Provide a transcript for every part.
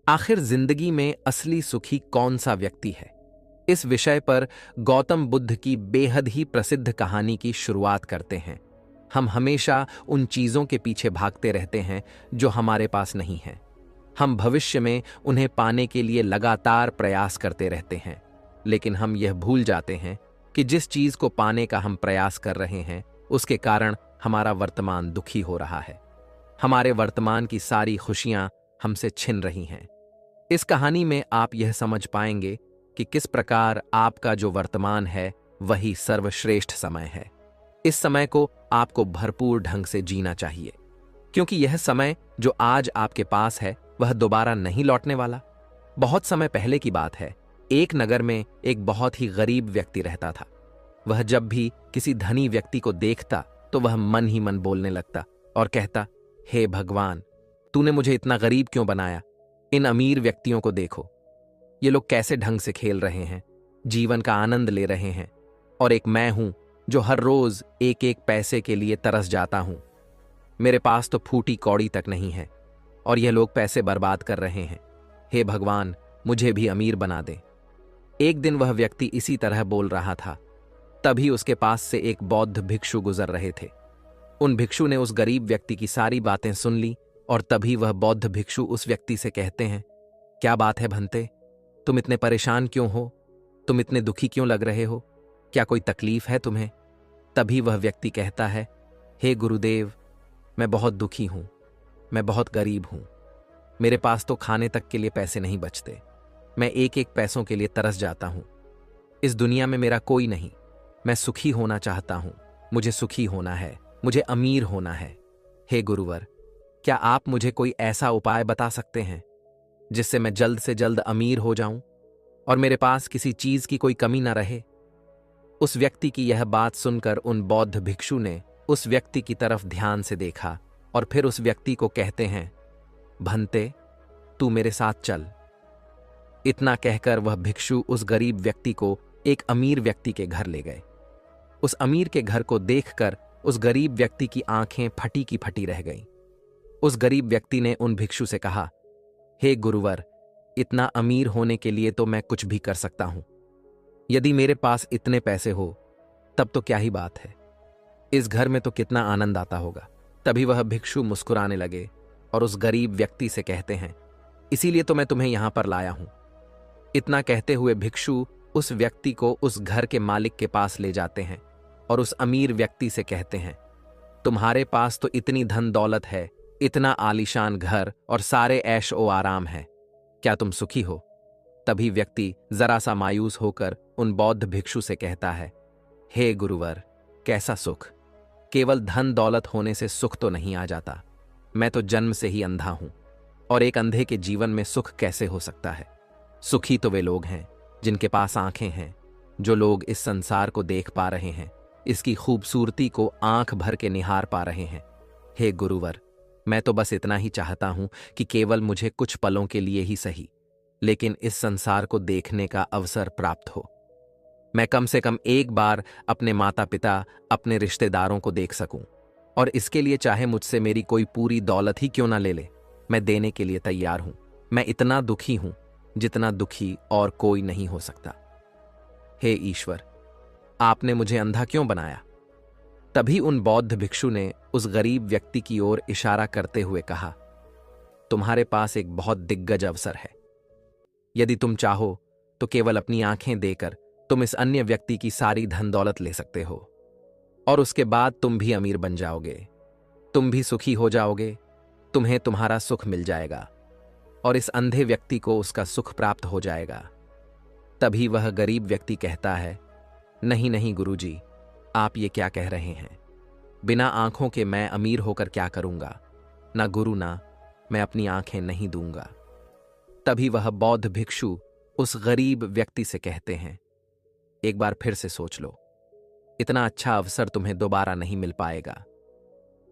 आखिर जिंदगी में असली सुखी कौन सा व्यक्ति है? इस विषय पर गौतम बुद्ध की बेहद ही प्रसिद्ध कहानी की शुरुआत करते हैं। हम हमेशा उन चीजों के पीछे भागते रहते हैं जो हमारे पास नहीं हैं। हम भविष्य में उन्हें पाने के लिए लगातार प्रयास करते रहते हैं, लेकिन हम यह भूल जाते हैं कि जिस चीज को पाने का हम प्रयास कर रहे हैं, उसके कारण हमारा वर्तमान दुखी हो रहा है। हमारे वर्तमान की सारी खुशियां हमसे छिन रही हैं। इस कहानी में आप यह समझ पाएंगे कि किस प्रकार आपका जो वर्तमान है वही सर्वश्रेष्ठ समय है। इस समय को आपको भरपूर ढंग से जीना चाहिए, क्योंकि यह समय जो आज आपके पास है वह दोबारा नहीं लौटने वाला। बहुत समय पहले की बात है। एक नगर में एक बहुत ही गरीब व्यक्ति रहता था। वह जब भी किसी धनी व्यक्ति को देखता तो वह मन ही मन बोलने लगता और कहता, हे भगवान, तूने मुझे इतना गरीब क्यों बनाया? इन अमीर व्यक्तियों को देखो, ये लोग कैसे ढंग से खेल रहे हैं, जीवन का आनंद ले रहे हैं, और एक मैं हूं जो हर रोज एक एक पैसे के लिए तरस जाता हूं। मेरे पास तो फूटी कौड़ी तक नहीं है और यह लोग पैसे बर्बाद कर रहे हैं। हे भगवान, मुझे भी अमीर बना दे। एक दिन वह व्यक्ति इसी तरह बोल रहा था। तभी उसके पास से एक बौद्ध भिक्षु गुजर रहे थे। उन भिक्षु ने उस गरीब व्यक्ति की सारी बातें सुन ली और तभी वह बौद्ध भिक्षु उस व्यक्ति से कहते हैं, क्या बात है भंते, तुम इतने परेशान क्यों हो? तुम इतने दुखी क्यों लग रहे हो? क्या कोई तकलीफ है तुम्हें? तभी वह व्यक्ति कहता है, हे गुरुदेव, मैं बहुत दुखी हूं, मैं बहुत गरीब हूं। मेरे पास तो खाने तक के लिए पैसे नहीं बचते। मैं एक एक पैसों के लिए तरस जाता हूं। इस दुनिया में मेरा कोई नहीं। मैं सुखी होना चाहता हूं। मुझे सुखी होना है, मुझे अमीर होना है। हे गुरुवर, क्या आप मुझे कोई ऐसा उपाय बता सकते हैं जिससे मैं जल्द से जल्द अमीर हो जाऊं और मेरे पास किसी चीज की कोई कमी ना रहे? उस व्यक्ति की यह बात सुनकर उन बौद्ध भिक्षु ने उस व्यक्ति की तरफ ध्यान से देखा और फिर उस व्यक्ति को कहते हैं, भंते, तू मेरे साथ चल। इतना कहकर वह भिक्षु उस गरीब व्यक्ति को एक अमीर व्यक्ति के घर ले गए। उस अमीर के घर को देखकर उस गरीब व्यक्ति की आंखें फटी की फटी रह गईं। उस गरीब व्यक्ति ने उन भिक्षु से कहा, हे गुरुवर, इतना अमीर होने के लिए तो मैं कुछ भी कर सकता हूं। यदि मेरे पास इतने पैसे हो तब तो क्या ही बात है, इस घर में तो कितना आनंद आता होगा। तभी वह भिक्षु मुस्कुराने लगे और उस गरीब व्यक्ति से कहते हैं, इसीलिए तो मैं तुम्हें यहां पर लाया हूं। इतना कहते हुए भिक्षु उस व्यक्ति को उस घर के मालिक के पास ले जाते हैं और उस अमीर व्यक्ति से कहते हैं, तुम्हारे पास तो इतनी धन दौलत है, इतना आलीशान घर और सारे ऐश ओ आराम है, क्या तुम सुखी हो? तभी व्यक्ति जरा सा मायूस होकर उन बौद्ध भिक्षु से कहता है, हे गुरुवर, कैसा सुख? केवल धन दौलत होने से सुख तो नहीं आ जाता। मैं तो जन्म से ही अंधा हूं और एक अंधे के जीवन में सुख कैसे हो सकता है? सुखी तो वे लोग हैं जिनके पास आंखें हैं, जो लोग इस संसार को देख पा रहे हैं, इसकी खूबसूरती को आंख भर के निहार पा रहे हैं। हे गुरुवर, मैं तो बस इतना ही चाहता हूं कि केवल मुझे कुछ पलों के लिए ही सही, लेकिन इस संसार को देखने का अवसर प्राप्त हो। मैं कम से कम एक बार अपने माता पिता, अपने रिश्तेदारों को देख सकूं, और इसके लिए चाहे मुझसे मेरी कोई पूरी दौलत ही क्यों ना ले ले, मैं देने के लिए तैयार हूं। मैं इतना दुखी हूं जितना दुखी और कोई नहीं हो सकता। हे ईश्वर, आपने मुझे अंधा क्यों बनाया? तभी उन बौद्ध भिक्षु ने उस गरीब व्यक्ति की ओर इशारा करते हुए कहा, तुम्हारे पास एक बहुत दिग्गज अवसर है। यदि तुम चाहो तो केवल अपनी आंखें देकर तुम इस अन्य व्यक्ति की सारी धन दौलत ले सकते हो, और उसके बाद तुम भी अमीर बन जाओगे, तुम भी सुखी हो जाओगे, तुम्हें तुम्हारा सुख मिल जाएगा और इस अंधे व्यक्ति को उसका सुख प्राप्त हो जाएगा। तभी वह गरीब व्यक्ति कहता है, नहीं नहीं गुरुजी, आप ये क्या कह रहे हैं? बिना आंखों के मैं अमीर होकर क्या करूंगा? ना गुरु, ना मैं अपनी आंखें नहीं दूंगा। तभी वह बौद्ध भिक्षु उस गरीब व्यक्ति से कहते हैं, एक बार फिर से सोच लो, इतना अच्छा अवसर तुम्हें दोबारा नहीं मिल पाएगा।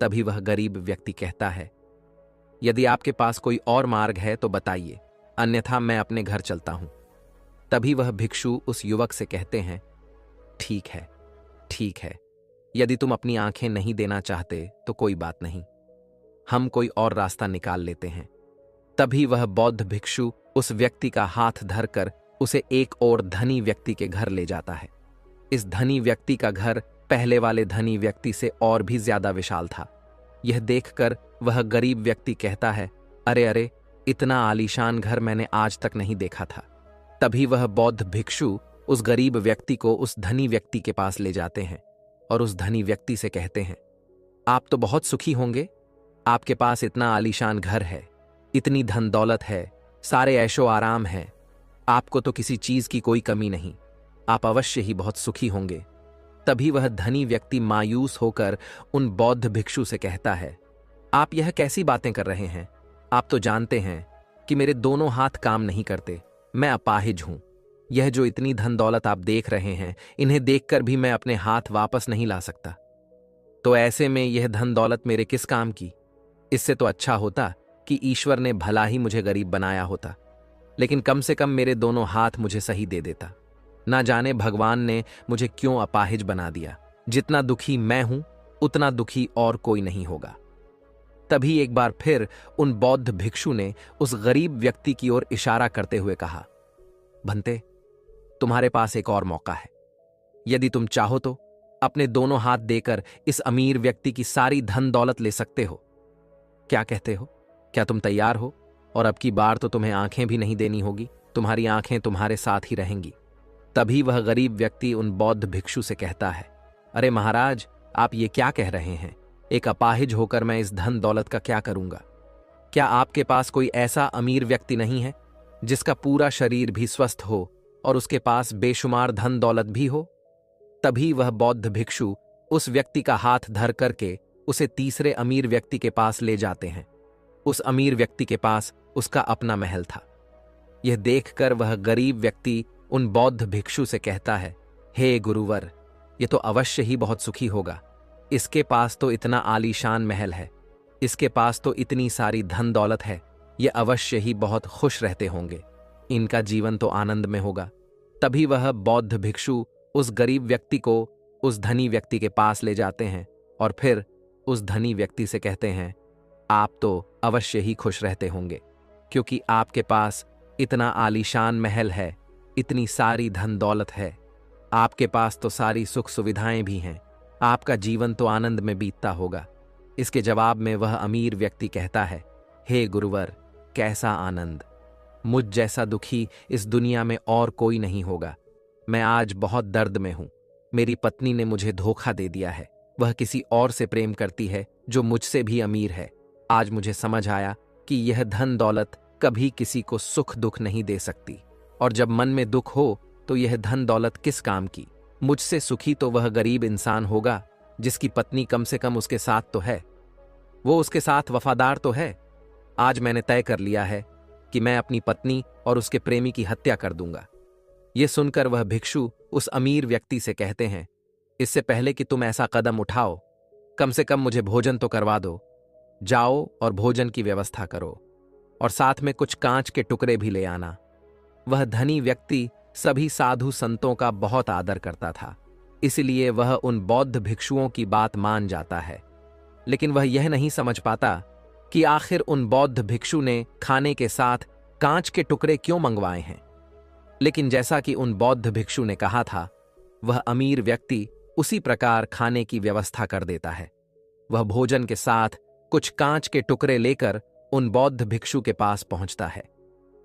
तभी वह गरीब व्यक्ति कहता है, यदि आपके पास कोई और मार्ग है तो बताइए, अन्यथा मैं अपने घर चलता हूं। तभी वह भिक्षु उस युवक से कहते हैं, ठीक है, ठीक है, यदि तुम अपनी आंखें नहीं देना चाहते तो कोई बात नहीं, हम कोई और रास्ता निकाल लेते हैं। तभी वह बौद्ध भिक्षु उस व्यक्ति का हाथ धरकर उसे एक और धनी व्यक्ति के घर ले जाता है। इस धनी व्यक्ति का घर पहले वाले धनी व्यक्ति से और भी ज्यादा विशाल था। यह देखकर वह गरीब व्यक्ति कहता है, अरे अरे, इतना आलीशान घर मैंने आज तक नहीं देखा था। तभी वह बौद्ध भिक्षु उस गरीब व्यक्ति को उस धनी व्यक्ति के पास ले जाते हैं और उस धनी व्यक्ति से कहते हैं, आप तो बहुत सुखी होंगे, आपके पास इतना आलीशान घर है, इतनी धन दौलत है, सारे ऐशो आराम है, आपको तो किसी चीज की कोई कमी नहीं, आप अवश्य ही बहुत सुखी होंगे। तभी वह धनी व्यक्ति मायूस होकर उन बौद्ध भिक्षु से कहता है, आप यह कैसी बातें कर रहे हैं? आप तो जानते हैं कि मेरे दोनों हाथ काम नहीं करते, मैं अपाहिज हूं। यह जो इतनी धन दौलत आप देख रहे हैं, इन्हें देखकर भी मैं अपने हाथ वापस नहीं ला सकता। तो ऐसे में यह धन दौलत मेरे किस काम की? इससे तो अच्छा होता कि ईश्वर ने भला ही मुझे गरीब बनाया होता, लेकिन कम से कम मेरे दोनों हाथ मुझे सही दे देता। ना जाने भगवान ने मुझे क्यों अपाहिज बना दिया। जितना दुखी मैं हूं, उतना दुखी और कोई नहीं होगा। तभी एक बार फिर उन बौद्ध भिक्षु ने उस गरीब व्यक्ति की ओर इशारा करते हुए कहा, भंते, तुम्हारे पास एक और मौका है। यदि तुम चाहो तो अपने दोनों हाथ देकर इस अमीर व्यक्ति की सारी धन दौलत ले सकते हो। क्या कहते हो? क्या तुम तैयार हो? और अब की बार तो तुम्हें आंखें भी नहीं देनी होगी, तुम्हारी आंखें तुम्हारे साथ ही रहेंगी। तभी वह गरीब व्यक्ति उन बौद्ध भिक्षु से कहता है, अरे महाराज, आप ये क्या कह रहे हैं? एक अपाहिज होकर मैं इस धन दौलत का क्या करूंगा? क्या आपके पास कोई ऐसा अमीर व्यक्ति नहीं है जिसका पूरा शरीर भी स्वस्थ हो और उसके पास बेशुमार धन दौलत भी हो? तभी वह बौद्ध भिक्षु उस व्यक्ति का हाथ धर करके उसे तीसरे अमीर व्यक्ति के पास ले जाते हैं। उस अमीर व्यक्ति के पास उसका अपना महल था। यह देखकर वह गरीब व्यक्ति उन बौद्ध भिक्षु से कहता है, हे गुरुवर, ये तो अवश्य ही बहुत सुखी होगा। इसके पास तो इतना आलीशान महल है, इसके पास तो इतनी सारी धन दौलत है, ये अवश्य ही बहुत खुश रहते होंगे, इनका जीवन तो आनंद में होगा। तभी वह बौद्ध भिक्षु उस गरीब व्यक्ति को उस धनी व्यक्ति के पास ले जाते हैं और फिर उस धनी व्यक्ति से कहते हैं, आप तो अवश्य ही खुश रहते होंगे, क्योंकि आपके पास इतना आलीशान महल है, इतनी सारी धन दौलत है, आपके पास तो सारी सुख सुविधाएं भी हैं, आपका जीवन तो आनंद में बीतता होगा। इसके जवाब में वह अमीर व्यक्ति कहता है, हे गुरुवर, कैसा आनंद! मुझ जैसा दुखी इस दुनिया में और कोई नहीं होगा। मैं आज बहुत दर्द में हूं। मेरी पत्नी ने मुझे धोखा दे दिया है, वह किसी और से प्रेम करती है जो मुझसे भी अमीर है। आज मुझे समझ आया कि यह धन दौलत कभी किसी को सुख दुख नहीं दे सकती, और जब मन में दुख हो तो यह धन दौलत किस काम की। मुझसे सुखी तो वह गरीब इंसान होगा जिसकी पत्नी कम से कम उसके साथ तो है, वो उसके साथ वफादार तो है। आज मैंने तय कर लिया है कि मैं अपनी पत्नी और उसके प्रेमी की हत्या कर दूंगा। यह सुनकर वह भिक्षु उस अमीर व्यक्ति से कहते हैं, इससे पहले कि तुम ऐसा कदम उठाओ, कम से कम मुझे भोजन तो करवा दो। जाओ और भोजन की व्यवस्था करो, और साथ में कुछ कांच के टुकड़े भी ले आना। वह धनी व्यक्ति सभी साधु संतों का बहुत आदर करता था, इसलिए वह उन बौद्ध भिक्षुओं की बात मान जाता है। लेकिन वह यह नहीं समझ पाता कि आखिर उन बौद्ध भिक्षु ने खाने के साथ कांच के टुकड़े क्यों मंगवाए हैं। लेकिन जैसा कि उन बौद्ध भिक्षु ने कहा था, वह अमीर व्यक्ति उसी प्रकार खाने की व्यवस्था कर देता है। वह भोजन के साथ कुछ कांच के टुकड़े लेकर उन बौद्ध भिक्षु के पास पहुंचता है।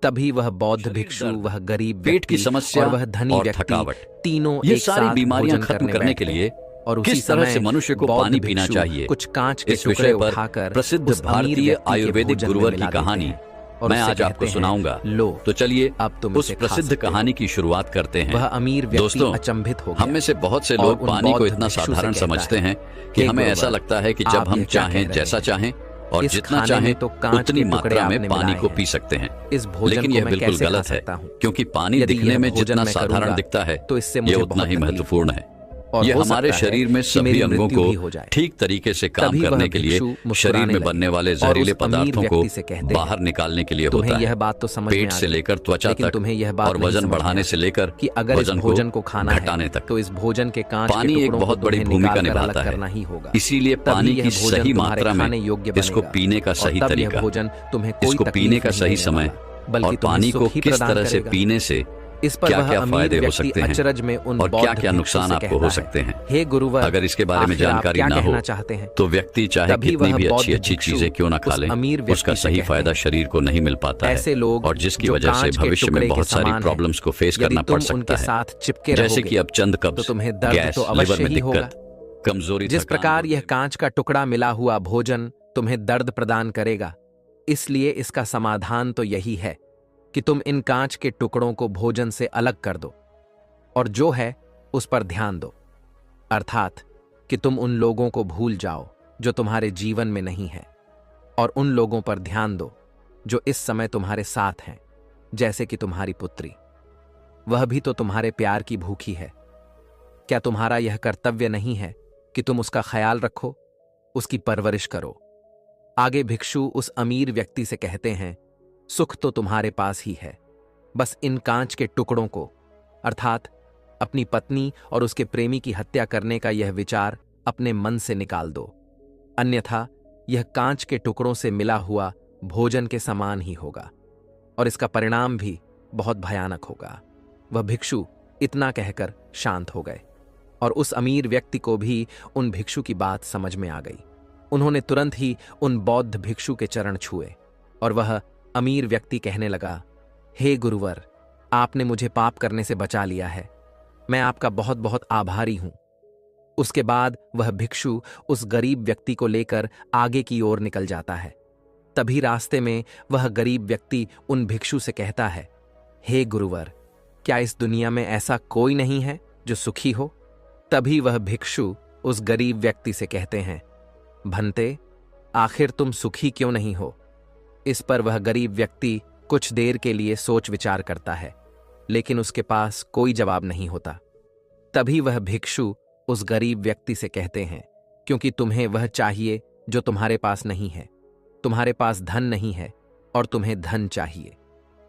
तभी वह बौद्ध भिक्षु, वह गरीब पेट की समस्या और वह धनी व्यक्ति तीनों ये एक सारी साथ बीमारियां भोजन खत्म करने के लिए और उसी किस तरह से समय मनुष्य को बौद्ध पानी पीना भिक्षु चाहिए, कुछ कांच के इस टुकड़े विषय पर उठाकर प्रसिद्ध उस अमीर भारतीय व्यक्ति के आयुर्वेदिक भोजन में गुरुवर की मिला देते कहानी हैं और मैं उससे आज कहते आपको हैं, सुनाऊंगा। लो तो चलिए अब तुम उस इसे खा प्रसिद्ध सकते हो। कहानी की शुरुआत करते हैं। वह अमीर व्यक्ति दोस्तों, अचंभित हो गया। हम में से बहुत से और लोग उन पानी को बौद्ध इतना भिक्षु से साधारण कहता समझते है, हैं कि हे हमें गुरुवर, ऐसा लगता है कि आप जब हम यह क्या कह चाहें, रहे जैसा हैं? चाहें और इस जितना खाने चाहें में तो कांच उतनी के टुकड़े मात्रा में आपने पानी मिलाए को हैं। पी सकते हैं। इस भोजन लेकिन को यह मैं बिल्कुल कैसे खा गलत है, सकता हूँ? क्योंकि पानी यदि दिखने यह में भोजन जितना मैं साधारण करूंगा, दिखता है तो इससे यह मुझे उतना बहुत ही तकलीफ महत्वपूर्ण है। और ये हो हमारे सकता है शरीर में कि सभी मेरी अंगों मृत्यु को भी हो जाए। ठीक तरीके से काम तभी वह करने के लिए भिक्षु शरीर मुस्कुराने में लगे बनने वाले और जहरीले उस अमीर पदार्थों को व्यक्ति से कहते बाहर हैं, निकालने के लिए तुम्हें होता यह है। बात तो समझ में पेट आ से गई, लेकर त्वचा लेकिन तक तुम्हें यह बात और नहीं वजन समझ में बढ़ाने आई से लेकर कि अगर इस वजन भोजन को खाना घटाने है तक तो इस भोजन के कांच के पानी एक टुकड़ों को बहुत बड़ी तुम्हें भूमिका निकाल कर निभाता अलग है। करना ही होगा। इसीलिए तभी पानी यह की भोजन सही तुम्हारे मात्रा खाने में योग्य इसको बनेगा पीने का और सही तब यह तरीका, भोजन तुम्हें कोई इसको तकलीफ पीने का नहीं सही देने समय वाला, बल्कि और तुम्हें पानी को सुख ही किस प्रदान तरह से करेगा। पीने से इस पर क्या वह क्या अमीर फायदे हो व्यक्ति सकते हैं अचरज में उन और क्या बौद्ध क्या भिक्षु नुकसान से आपको हो कहता सकते है, हैं। हे गुरुवर, अगर इसके बारे में आखिर आप जानकारी क्या ना हो कहना चाहते हैं? तो व्यक्ति चाहे तभी कितनी वह भी बौद्ध अच्छी अच्छी भिक्षु चीजें क्यों ना खा उस ले, अमीर व्यक्ति उसका से सही कहते फायदा हैं, शरीर को नहीं मिल पाता ऐसे है लोग और जिसकी जो वजह से कांच के भविष्य टुकड़े में के बहुत सारी समान हैं, प्रॉब्लम्स को फेस यदि करना तुम पड़ सकता उनके है। साथ चिपके जैसे रहोगे कि अब चंद तो कब्ज, तुम्हें दर्द गैस, तो लिवर अवश्य में ही होगा। दिक्कत, कमजोरी, जिस थकान प्रकार यह होगी। कांच का टुकड़ा मिला हुआ भोजन तुम्हें दर्द प्रदान करेगा, इसलिए इसका समाधान तो यही है कि तुम इन कांच के टुकड़ों को भोजन से अलग कर दो और जो है उस पर ध्यान दो, अर्थात कि तुम उन लोगों को भूल जाओ जो तुम्हारे जीवन में नहीं है और उन लोगों पर ध्यान दो जो इस समय तुम्हारे साथ हैं, जैसे कि तुम्हारी पुत्री। वह भी तो तुम्हारे प्यार की भूखी है। क्या तुम्हारा यह कर्तव्य नहीं है कि तुम उसका ख्याल रखो, उसकी परवरिश करो? आगे भिक्षु उस अमीर व्यक्ति से कहते हैं, सुख तो तुम्हारे पास ही है, बस इन कांच के टुकड़ों को, अर्थात अपनी पत्नी और उसके प्रेमी की हत्या करने का यह विचार अपने मन से निकाल दो, अन्यथा यह कांच के टुकड़ों से मिला हुआ भोजन के समान ही होगा और इसका परिणाम भी बहुत भयानक होगा। वह भिक्षु इतना कहकर शांत हो गए और उस अमीर व्यक्ति को भी उन भिक्षु की बात समझ में आ गई। उन्होंने तुरंत ही उन बौद्ध भिक्षु के चरण छुए और वह अमीर व्यक्ति कहने लगा, हे गुरुवर, आपने मुझे पाप करने से बचा लिया है, मैं आपका बहुत बहुत आभारी हूं। उसके बाद वह भिक्षु उस गरीब व्यक्ति को लेकर आगे की ओर निकल जाता है। तभी रास्ते में वह गरीब व्यक्ति उन भिक्षु से कहता है, हे गुरुवर, क्या इस दुनिया में ऐसा कोई नहीं है जो सुखी हो? तभी वह भिक्षु उस गरीब व्यक्ति से कहते हैं, भंते, आखिर तुम सुखी क्यों नहीं हो? इस पर वह गरीब व्यक्ति कुछ देर के लिए सोच विचार करता है, लेकिन उसके पास कोई जवाब नहीं होता। तभी वह भिक्षु उस गरीब व्यक्ति से कहते हैं, क्योंकि तुम्हें वह चाहिए जो तुम्हारे पास नहीं है। तुम्हारे पास धन नहीं है और तुम्हें धन चाहिए।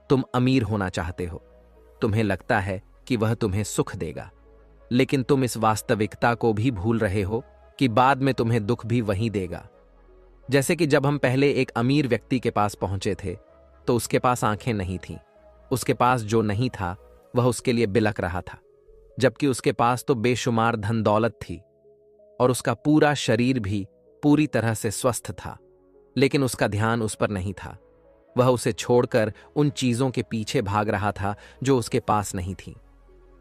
तुम अमीर होना चाहते हो। तुम्हें लगता है कि वह तुम्हें सुख देगा, लेकिन तुम इस वास्तविकता को भी भूल रहे हो कि बाद में तुम्हें दुख भी वही देगा। जैसे कि जब हम पहले एक अमीर व्यक्ति के पास पहुंचे थे तो उसके पास आंखें नहीं थीं। उसके पास जो नहीं था वह उसके लिए बिलख रहा था, जबकि उसके पास तो बेशुमार धन दौलत थी और उसका पूरा शरीर भी पूरी तरह से स्वस्थ था, लेकिन उसका ध्यान उस पर नहीं था। वह उसे छोड़कर उन चीजों के पीछे भाग रहा था जो उसके पास नहीं थीं।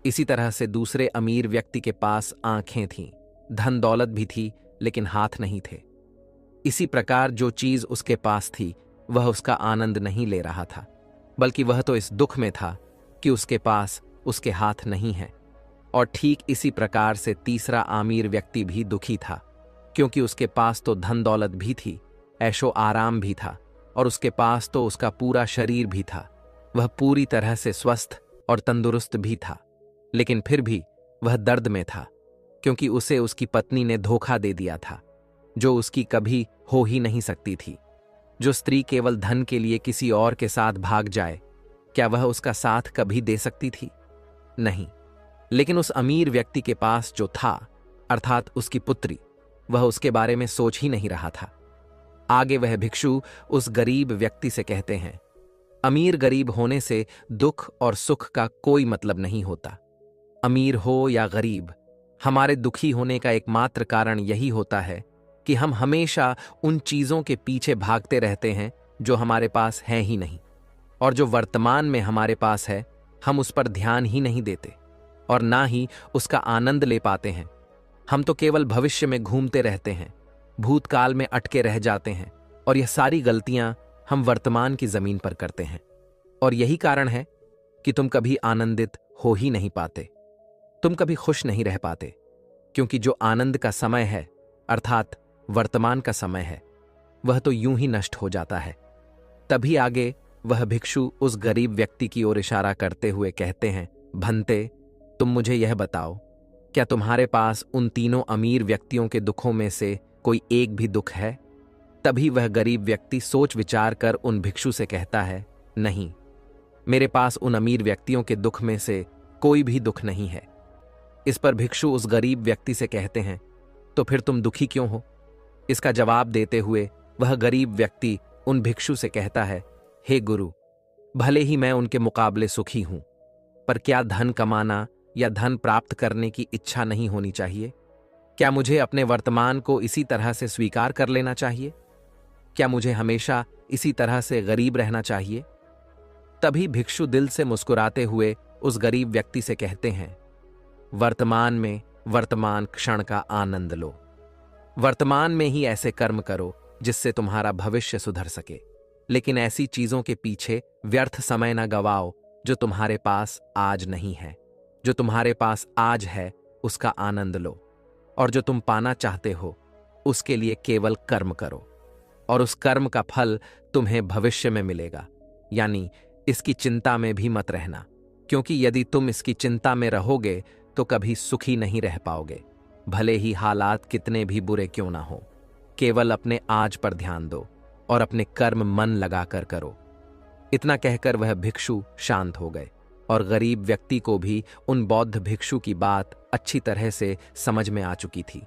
इसी तरह से दूसरे अमीर व्यक्ति के पास आंखें थीं, धन दौलत भी थी, लेकिन हाथ नहीं थे। इसी प्रकार जो चीज उसके पास थी वह उसका आनंद नहीं ले रहा था, बल्कि वह तो इस दुख में था कि उसके पास उसके हाथ नहीं है। और ठीक इसी प्रकार से तीसरा अमीर व्यक्ति भी दुखी था, क्योंकि उसके पास तो धन दौलत भी थी, ऐशो आराम भी था और उसके पास तो उसका पूरा शरीर भी था। वह पूरी तरह से स्वस्थ और तंदुरुस्त भी था, लेकिन फिर भी वह दर्द में था, क्योंकि उसे उसकी पत्नी ने धोखा दे दिया था, जो उसकी कभी हो ही नहीं सकती थी। जो स्त्री केवल धन के लिए किसी और के साथ भाग जाए, क्या वह उसका साथ कभी दे सकती थी? नहीं। लेकिन उस अमीर व्यक्ति के पास जो था, अर्थात उसकी पुत्री, वह उसके बारे में सोच ही नहीं रहा था। आगे वह भिक्षु उस गरीब व्यक्ति से कहते हैं, अमीर गरीब होने से दुख और सुख का कोई मतलब नहीं होता। अमीर हो या गरीब, हमारे दुखी होने का एकमात्र कारण यही होता है कि हम हमेशा उन चीजों के पीछे भागते रहते हैं जो हमारे पास हैं ही नहीं, और जो वर्तमान में हमारे पास है हम उस पर ध्यान ही नहीं देते और ना ही उसका आनंद ले पाते हैं। हम तो केवल भविष्य में घूमते रहते हैं, भूतकाल में अटके रह जाते हैं, और यह सारी गलतियां हम वर्तमान की जमीन पर करते हैं। और यही कारण है कि तुम कभी आनंदित हो ही नहीं पाते, तुम कभी खुश नहीं रह पाते, क्योंकि जो आनंद का समय है, अर्थात वर्तमान का समय है, वह तो यूं ही नष्ट हो जाता है। तभी आगे वह भिक्षु उस गरीब व्यक्ति की ओर इशारा करते हुए कहते हैं, भंते, तुम मुझे यह बताओ क्या तुम्हारे पास उन तीनों अमीर व्यक्तियों के दुखों में से कोई एक भी दुख है? तभी वह गरीब व्यक्ति सोच विचार कर उन भिक्षु से कहता है, नहीं, मेरे पास उन अमीर व्यक्तियों के दुख में से कोई भी दुख नहीं है। इस पर भिक्षु उस गरीब व्यक्ति से कहते हैं, तो फिर तुम दुखी क्यों हो? इसका जवाब देते हुए वह गरीब व्यक्ति उन भिक्षु से कहता है, हे गुरु, भले ही मैं उनके मुकाबले सुखी हूं, पर क्या धन कमाना या धन प्राप्त करने की इच्छा नहीं होनी चाहिए? क्या मुझे अपने वर्तमान को इसी तरह से स्वीकार कर लेना चाहिए? क्या मुझे हमेशा इसी तरह से गरीब रहना चाहिए? तभी भिक्षु दिल से मुस्कुराते हुए उस गरीब व्यक्ति से कहते हैं, वर्तमान में वर्तमान क्षण का आनंद लो। वर्तमान में ही ऐसे कर्म करो जिससे तुम्हारा भविष्य सुधर सके, लेकिन ऐसी चीजों के पीछे व्यर्थ समय न गवाओ जो तुम्हारे पास आज नहीं है। जो तुम्हारे पास आज है उसका आनंद लो, और जो तुम पाना चाहते हो उसके लिए केवल कर्म करो, और उस कर्म का फल तुम्हें भविष्य में मिलेगा। यानी इसकी चिंता में भी मत रहना, क्योंकि यदि तुम इसकी चिंता में रहोगे तो कभी सुखी नहीं रह पाओगे, भले ही हालात कितने भी बुरे क्यों ना हो। केवल अपने आज पर ध्यान दो और अपने कर्म मन लगाकर करो। इतना कहकर वह भिक्षु शांत हो गए, और गरीब व्यक्ति को भी उन बौद्ध भिक्षु की बात अच्छी तरह से समझ में आ चुकी थी।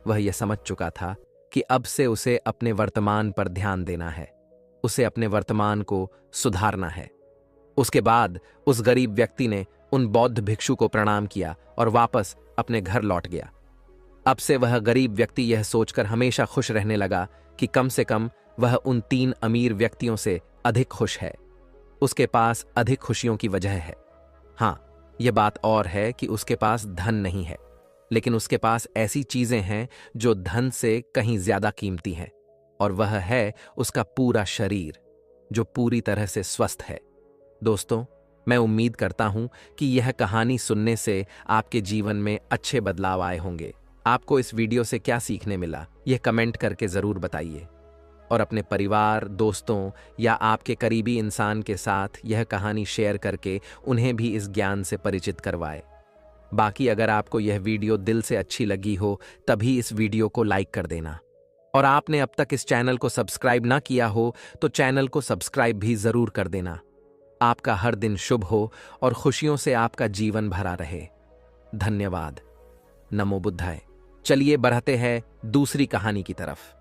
वह यह समझ चुका था कि अब से उसे अपने वर्तमान पर ध्यान देना है, उसे अपने वर्तमान को सुधारना है। उसके बाद उस गरीब व्यक्ति ने उन बौद्ध भिक्षु को प्रणाम किया और वापस अपने घर लौट गया। अब से वह गरीब व्यक्ति यह सोचकर हमेशा खुश रहने लगा कि कम से कम वह उन तीन अमीर व्यक्तियों से अधिक खुश है। उसके पास अधिक खुशियों की वजह है। हाँ, यह बात और है कि उसके पास धन नहीं है, लेकिन उसके पास ऐसी चीजें हैं जो धन से कहीं ज्यादा कीमती हैं, और वह है उसका पूरा शरीर जो पूरी तरह से स्वस्थ है। दोस्तों, मैं उम्मीद करता हूं कि यह कहानी सुनने से आपके जीवन में अच्छे बदलाव आए होंगे। आपको इस वीडियो से क्या सीखने मिला, यह कमेंट करके जरूर बताइए, और अपने परिवार, दोस्तों या आपके करीबी इंसान के साथ यह कहानी शेयर करके उन्हें भी इस ज्ञान से परिचित करवाएं। बाकी अगर आपको यह वीडियो दिल से अच्छी लगी हो तभी इस वीडियो को लाइक कर देना, और आपने अब तक इस चैनल को सब्सक्राइब ना किया हो तो चैनल को सब्सक्राइब भी जरूर कर देना। आपका हर दिन शुभ हो और खुशियों से आपका जीवन भरा रहे। धन्यवाद। नमो बुद्धाय। चलिए बढ़ते हैं दूसरी कहानी की तरफ।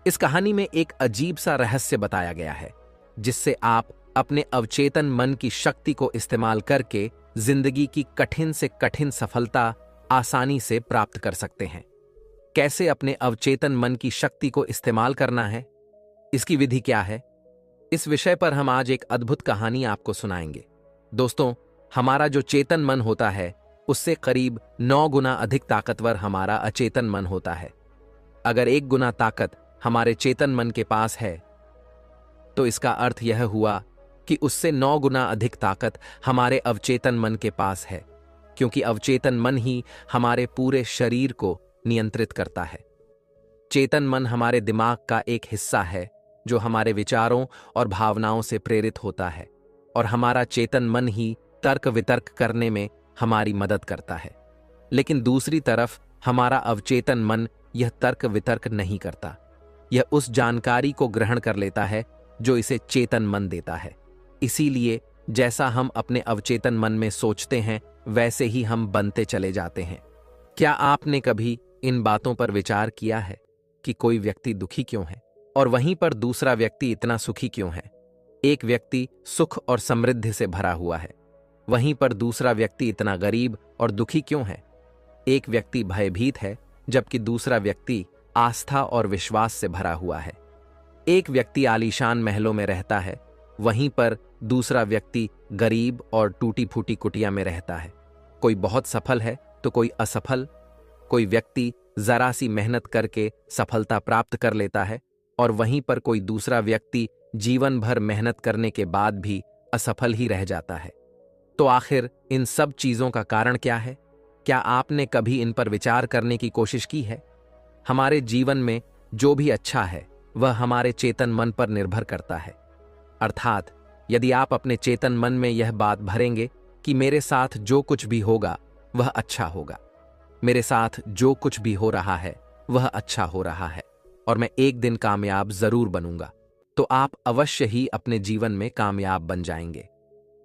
इस कहानी में एक अजीब सा रहस्य बताया गया है, जिससे आप अपने अवचेतन मन की शक्ति को इस्तेमाल करके जिंदगी की कठिन से कठिन सफलता आसानी से प्राप्त कर सकते हैं। कैसे अपने अवचेतन मन की शक्ति को इस्तेमाल करना है, इसकी विधि क्या है, इस विषय पर हम आज एक अद्भुत कहानी आपको सुनाएंगे। दोस्तों, हमारा जो चेतन मन होता है उससे करीब 9 गुना अधिक ताकतवर हमारा अचेतन मन होता है। अगर 1 गुना ताकत हमारे चेतन मन के पास है तो इसका अर्थ यह हुआ कि उससे 9 गुना अधिक ताकत हमारे अवचेतन मन के पास है, क्योंकि अवचेतन मन ही हमारे पूरे शरीर को नियंत्रित करता है। चेतन मन हमारे दिमाग का एक हिस्सा है जो हमारे विचारों और भावनाओं से प्रेरित होता है, और हमारा चेतन मन ही तर्क वितर्क करने में हमारी मदद करता है। लेकिन दूसरी तरफ हमारा अवचेतन मन यह तर्क वितर्क नहीं करता। यह उस जानकारी को ग्रहण कर लेता है जो इसे चेतन मन देता है। इसीलिए जैसा हम अपने अवचेतन मन में सोचते हैं वैसे ही हम बनते चले जाते हैं। क्या आपने कभी इन बातों पर विचार किया है कि कोई व्यक्ति दुखी क्यों है और वहीं पर दूसरा व्यक्ति इतना सुखी क्यों है? एक व्यक्ति सुख और समृद्धि से भरा हुआ है, वहीं पर दूसरा व्यक्ति इतना गरीब और दुखी क्यों है? एक व्यक्ति भयभीत है जबकि दूसरा व्यक्ति आस्था और विश्वास से भरा हुआ है। एक व्यक्ति आलीशान महलों में रहता है, वहीं पर दूसरा व्यक्ति गरीब और टूटी फूटी कुटिया में रहता है। कोई बहुत सफल है तो कोई असफल। कोई व्यक्ति जरा सी मेहनत करके सफलता प्राप्त कर लेता है, और वहीं पर कोई दूसरा व्यक्ति जीवन भर मेहनत करने के बाद भी असफल ही रह जाता है। तो आखिर इन सब चीजों का कारण क्या है? क्या आपने कभी इन पर विचार करने की कोशिश की है? हमारे जीवन में जो भी अच्छा है वह हमारे चेतन मन पर निर्भर करता है। अर्थात यदि आप अपने चेतन मन में यह बात भरेंगे कि मेरे साथ जो कुछ भी होगा वह अच्छा होगा, मेरे साथ जो कुछ भी हो रहा है वह अच्छा हो रहा है और मैं एक दिन कामयाब जरूर बनूंगा, तो आप अवश्य ही अपने जीवन में कामयाब बन जाएंगे।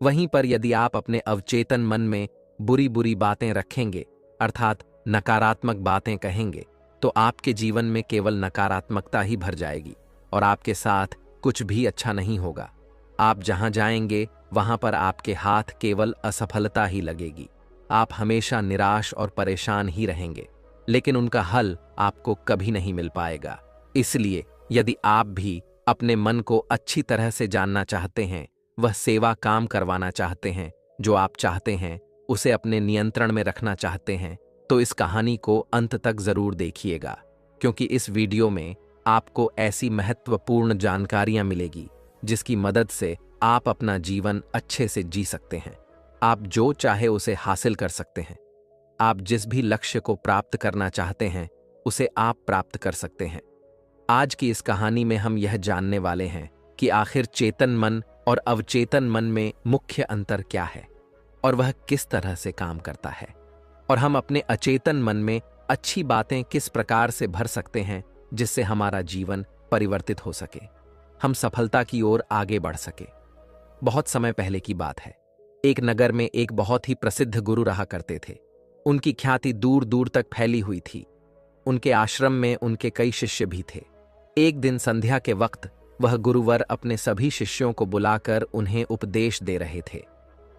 वहीं पर यदि आप अपने अवचेतन मन में बुरी बुरी बातें रखेंगे, अर्थात नकारात्मक बातें कहेंगे, तो आपके जीवन में केवल नकारात्मकता ही भर जाएगी और आपके साथ कुछ भी अच्छा नहीं होगा। आप जहां जाएंगे वहां पर आपके हाथ केवल असफलता ही लगेगी। आप हमेशा निराश और परेशान ही रहेंगे, लेकिन उनका हल आपको कभी नहीं मिल पाएगा। इसलिए यदि आप भी अपने मन को अच्छी तरह से जानना चाहते हैं, वह सेवा काम करवाना चाहते हैं, जो आप चाहते हैं उसे अपने नियंत्रण में रखना चाहते हैं, तो इस कहानी को अंत तक जरूर देखिएगा, क्योंकि इस वीडियो में आपको ऐसी महत्वपूर्ण जानकारियां मिलेगी जिसकी मदद से आप अपना जीवन अच्छे से जी सकते हैं। आप जो चाहे उसे हासिल कर सकते हैं। आप जिस भी लक्ष्य को प्राप्त करना चाहते हैं उसे आप प्राप्त कर सकते हैं। आज की इस कहानी में हम यह जानने वाले हैं कि आखिर चेतन मन और अवचेतन मन में मुख्य अंतर क्या है और वह किस तरह से काम करता है, और हम अपने अचेतन मन में अच्छी बातें किस प्रकार से भर सकते हैं जिससे हमारा जीवन परिवर्तित हो सके, हम सफलता की ओर आगे बढ़ सके। बहुत समय पहले की बात है। एक नगर में एक बहुत ही प्रसिद्ध गुरु रहा करते थे। उनकी ख्याति दूर दूर तक फैली हुई थी। उनके आश्रम में उनके कई शिष्य भी थे। एक दिन संध्या के वक्त वह गुरुवर अपने सभी शिष्यों को बुलाकर उन्हें उपदेश दे रहे थे।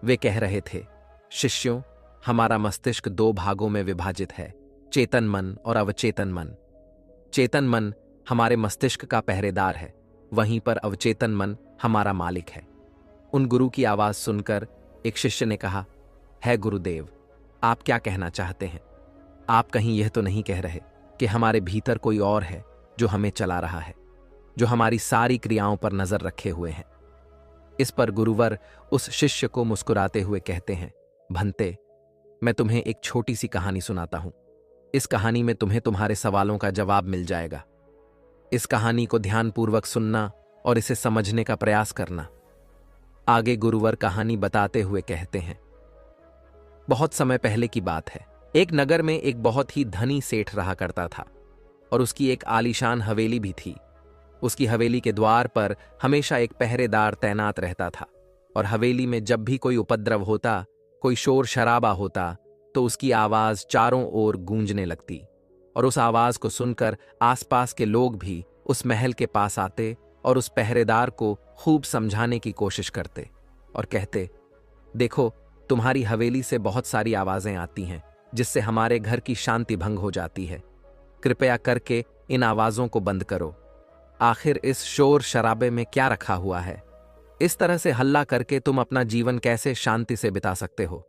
वे कह रहे थे, शिष्यों, हमारा मस्तिष्क दो भागों में विभाजित है, चेतन मन और अवचेतन मन। चेतन मन हमारे मस्तिष्क का पहरेदार है, वहीं पर अवचेतन मन हमारा मालिक है। उन गुरु की आवाज सुनकर एक शिष्य ने कहा, है गुरुदेव, आप क्या कहना चाहते हैं? आप कहीं यह तो नहीं कह रहे कि हमारे भीतर कोई और है जो हमें चला रहा है, जो हमारी सारी क्रियाओं पर नजर रखे हुए हैं? इस पर गुरुवर उस शिष्य को मुस्कुराते हुए कहते हैं, भंते, मैं तुम्हें एक छोटी सी कहानी सुनाता हूं। इस कहानी में तुम्हें तुम्हारे सवालों का जवाब मिल जाएगा। इस कहानी को ध्यानपूर्वक सुनना और इसे समझने का प्रयास करना। आगे गुरुवर कहानी बताते हुए कहते हैं, बहुत समय पहले की बात है। एक नगर में एक बहुत ही धनी सेठ रहा करता था और उसकी एक आलीशान हवेली भी थी। उसकी हवेली के द्वार पर हमेशा एक पहरेदार तैनात रहता था और हवेली में जब भी कोई उपद्रव होता, कोई शोर शराबा होता, तो उसकी आवाज चारों ओर गूंजने लगती और उस आवाज को सुनकर आसपास के लोग भी उस महल के पास आते और उस पहरेदार को खूब समझाने की कोशिश करते और कहते, देखो, तुम्हारी हवेली से बहुत सारी आवाजें आती हैं जिससे हमारे घर की शांति भंग हो जाती है। कृपया करके इन आवाजों को बंद करो। आखिर इस शोर शराबे में क्या रखा हुआ है? इस तरह से हल्ला करके तुम अपना जीवन कैसे शांति से बिता सकते हो?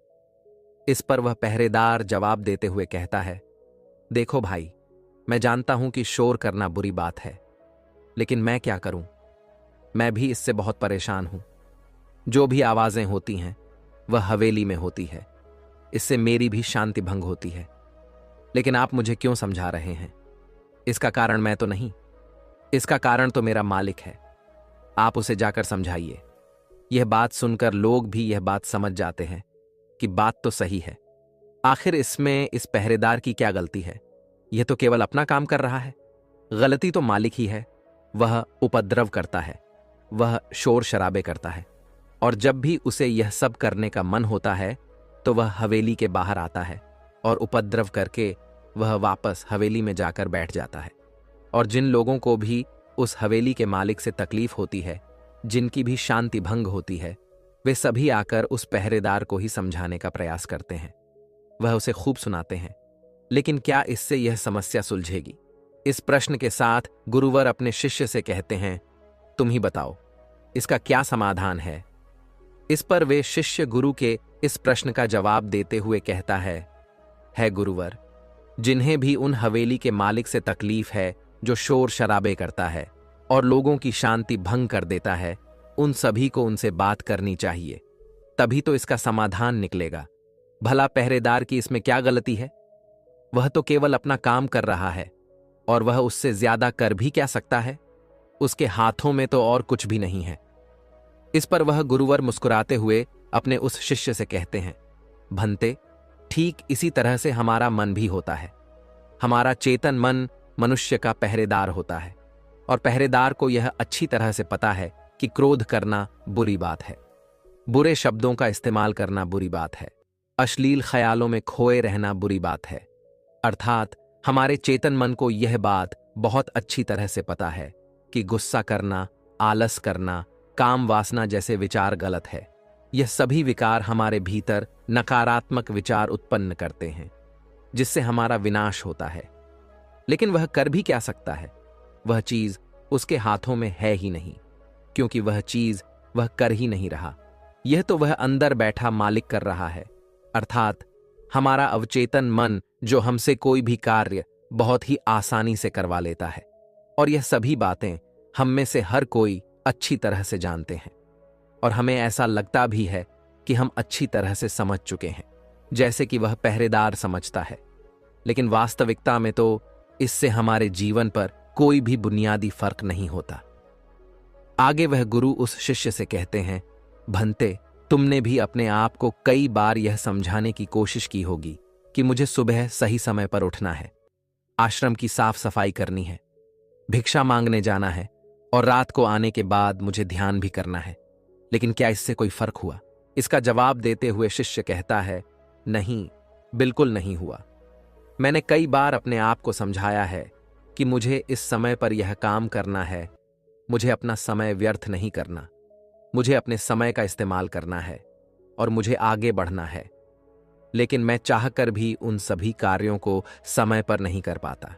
इस पर वह पहरेदार जवाब देते हुए कहता है, देखो भाई, मैं जानता हूं कि शोर करना बुरी बात है, लेकिन मैं क्या करूं? मैं भी इससे बहुत परेशान हूं। जो भी आवाजें होती हैं वह हवेली में होती है, इससे मेरी भी शांति भंग होती है। लेकिन आप मुझे क्यों समझा रहे हैं? इसका कारण मैं तो नहीं, इसका कारण तो मेरा मालिक है। आप उसे जाकर समझाइए। यह बात सुनकर लोग भी यह बात समझ जाते हैं कि बात तो सही है। आखिर इसमें इस पहरेदार की क्या गलती है? यह तो केवल अपना काम कर रहा है। गलती तो मालिक ही है। वह उपद्रव करता है, वह शोर शराबे करता है, और जब भी उसे यह सब करने का मन होता है तो वह हवेली के बाहर आता है और उपद्रव करके वह वापस हवेली में जाकर बैठ जाता है। और जिन लोगों को भी उस हवेली के मालिक से तकलीफ होती है, जिनकी भी शांति भंग होती है, वे सभी आकर उस पहरेदार को ही समझाने का प्रयास करते हैं। वह उसे खूब सुनाते हैं, लेकिन क्या इससे यह समस्या सुलझेगी? इस प्रश्न के साथ गुरुवर अपने शिष्य से कहते हैं, तुम ही बताओ, इसका क्या समाधान है? इस पर वे शिष्य गुरु के इस प्रश्न का जवाब देते हुए कहता है गुरुवर, जिन्हें भी उन हवेली के मालिक से तकलीफ है जो शोर शराबे करता है और लोगों की शांति भंग कर देता है, उन सभी को उनसे बात करनी चाहिए, तभी तो इसका समाधान निकलेगा। भला पहरेदार की इसमें क्या गलती है? वह तो केवल अपना काम कर रहा है और वह उससे ज्यादा कर भी क्या सकता है? उसके हाथों में तो और कुछ भी नहीं है। इस पर वह गुरुवर मुस्कुराते हुए अपने उस शिष्य से कहते हैं, भंते, ठीक इसी तरह से हमारा मन भी होता है। हमारा चेतन मन मनुष्य का पहरेदार होता है, और पहरेदार को यह अच्छी तरह से पता है कि क्रोध करना बुरी बात है, बुरे शब्दों का इस्तेमाल करना बुरी बात है, अश्लील ख्यालों में खोए रहना बुरी बात है। अर्थात हमारे चेतन मन को यह बात बहुत अच्छी तरह से पता है कि गुस्सा करना, आलस करना, काम वासना जैसे विचार गलत है। यह सभी विकार हमारे भीतर नकारात्मक विचार उत्पन्न करते हैं, जिससे हमारा विनाश होता है। लेकिन वह कर भी क्या सकता है? वह चीज उसके हाथों में है ही नहीं, क्योंकि वह चीज वह कर ही नहीं रहा। यह तो वह अंदर बैठा मालिक कर रहा है, अर्थात हमारा अवचेतन मन, जो हमसे कोई भी कार्य बहुत ही आसानी से करवा लेता है। और यह सभी बातें हम में से हर कोई अच्छी तरह से जानते हैं, और हमें ऐसा लगता भी है कि हम अच्छी तरह से समझ चुके हैं, जैसे कि वह पहरेदार समझता है। लेकिन वास्तविकता में तो इससे हमारे जीवन पर कोई भी बुनियादी फर्क नहीं होता। आगे वह गुरु उस शिष्य से कहते हैं, भंते, तुमने भी अपने आप को कई बार यह समझाने की कोशिश की होगी कि मुझे सुबह सही समय पर उठना है, आश्रम की साफ सफाई करनी है, भिक्षा मांगने जाना है, और रात को आने के बाद मुझे ध्यान भी करना है। लेकिन क्या इससे कोई फर्क हुआ? इसका जवाब देते हुए शिष्य कहता है, नहीं, बिल्कुल नहीं हुआ। मैंने कई बार अपने आप को समझाया है कि मुझे इस समय पर यह काम करना है, मुझे अपना समय व्यर्थ नहीं करना, मुझे अपने समय का इस्तेमाल करना है, और मुझे आगे बढ़ना है। लेकिन मैं चाहकर भी उन सभी कार्यों को समय पर नहीं कर पाता।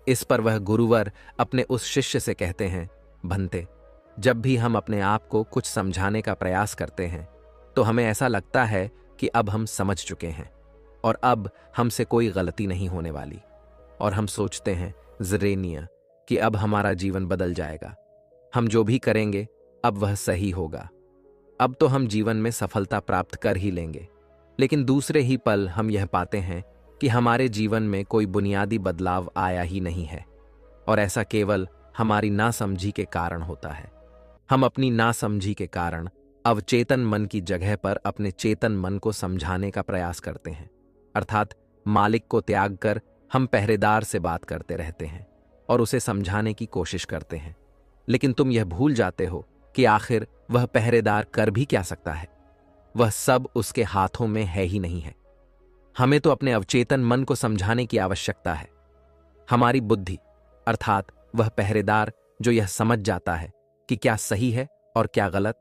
इस पर वह गुरुवर अपने उस शिष्य से कहते हैं, भंते, जब भी हम अपने आप को कुछ समझाने का प्रयास करते हैं तो हमें ऐसा लगता है कि अब हम समझ चुके हैं और अब हमसे कोई गलती नहीं होने वाली, और हम सोचते हैं ज़रेनिया कि अब हमारा जीवन बदल जाएगा, हम जो भी करेंगे अब वह सही होगा, अब तो हम जीवन में सफलता प्राप्त कर ही लेंगे। लेकिन दूसरे ही पल हम यह पाते हैं कि हमारे जीवन में कोई बुनियादी बदलाव आया ही नहीं है, और ऐसा केवल हमारी नासमझी के कारण होता है। हम अपनी नासमझी के कारण अवचेतन मन की जगह पर अपने चेतन मन को समझाने का प्रयास करते हैं, अर्थात मालिक को त्याग कर हम पहरेदार से बात करते रहते हैं और उसे समझाने की कोशिश करते हैं। लेकिन तुम यह भूल जाते हो कि आखिर वह पहरेदार कर भी क्या सकता है? वह सब उसके हाथों में है ही नहीं है। हमें तो अपने अवचेतन मन को समझाने की आवश्यकता है। हमारी बुद्धि, अर्थात वह पहरेदार जो यह समझ जाता है कि क्या सही है और क्या गलत,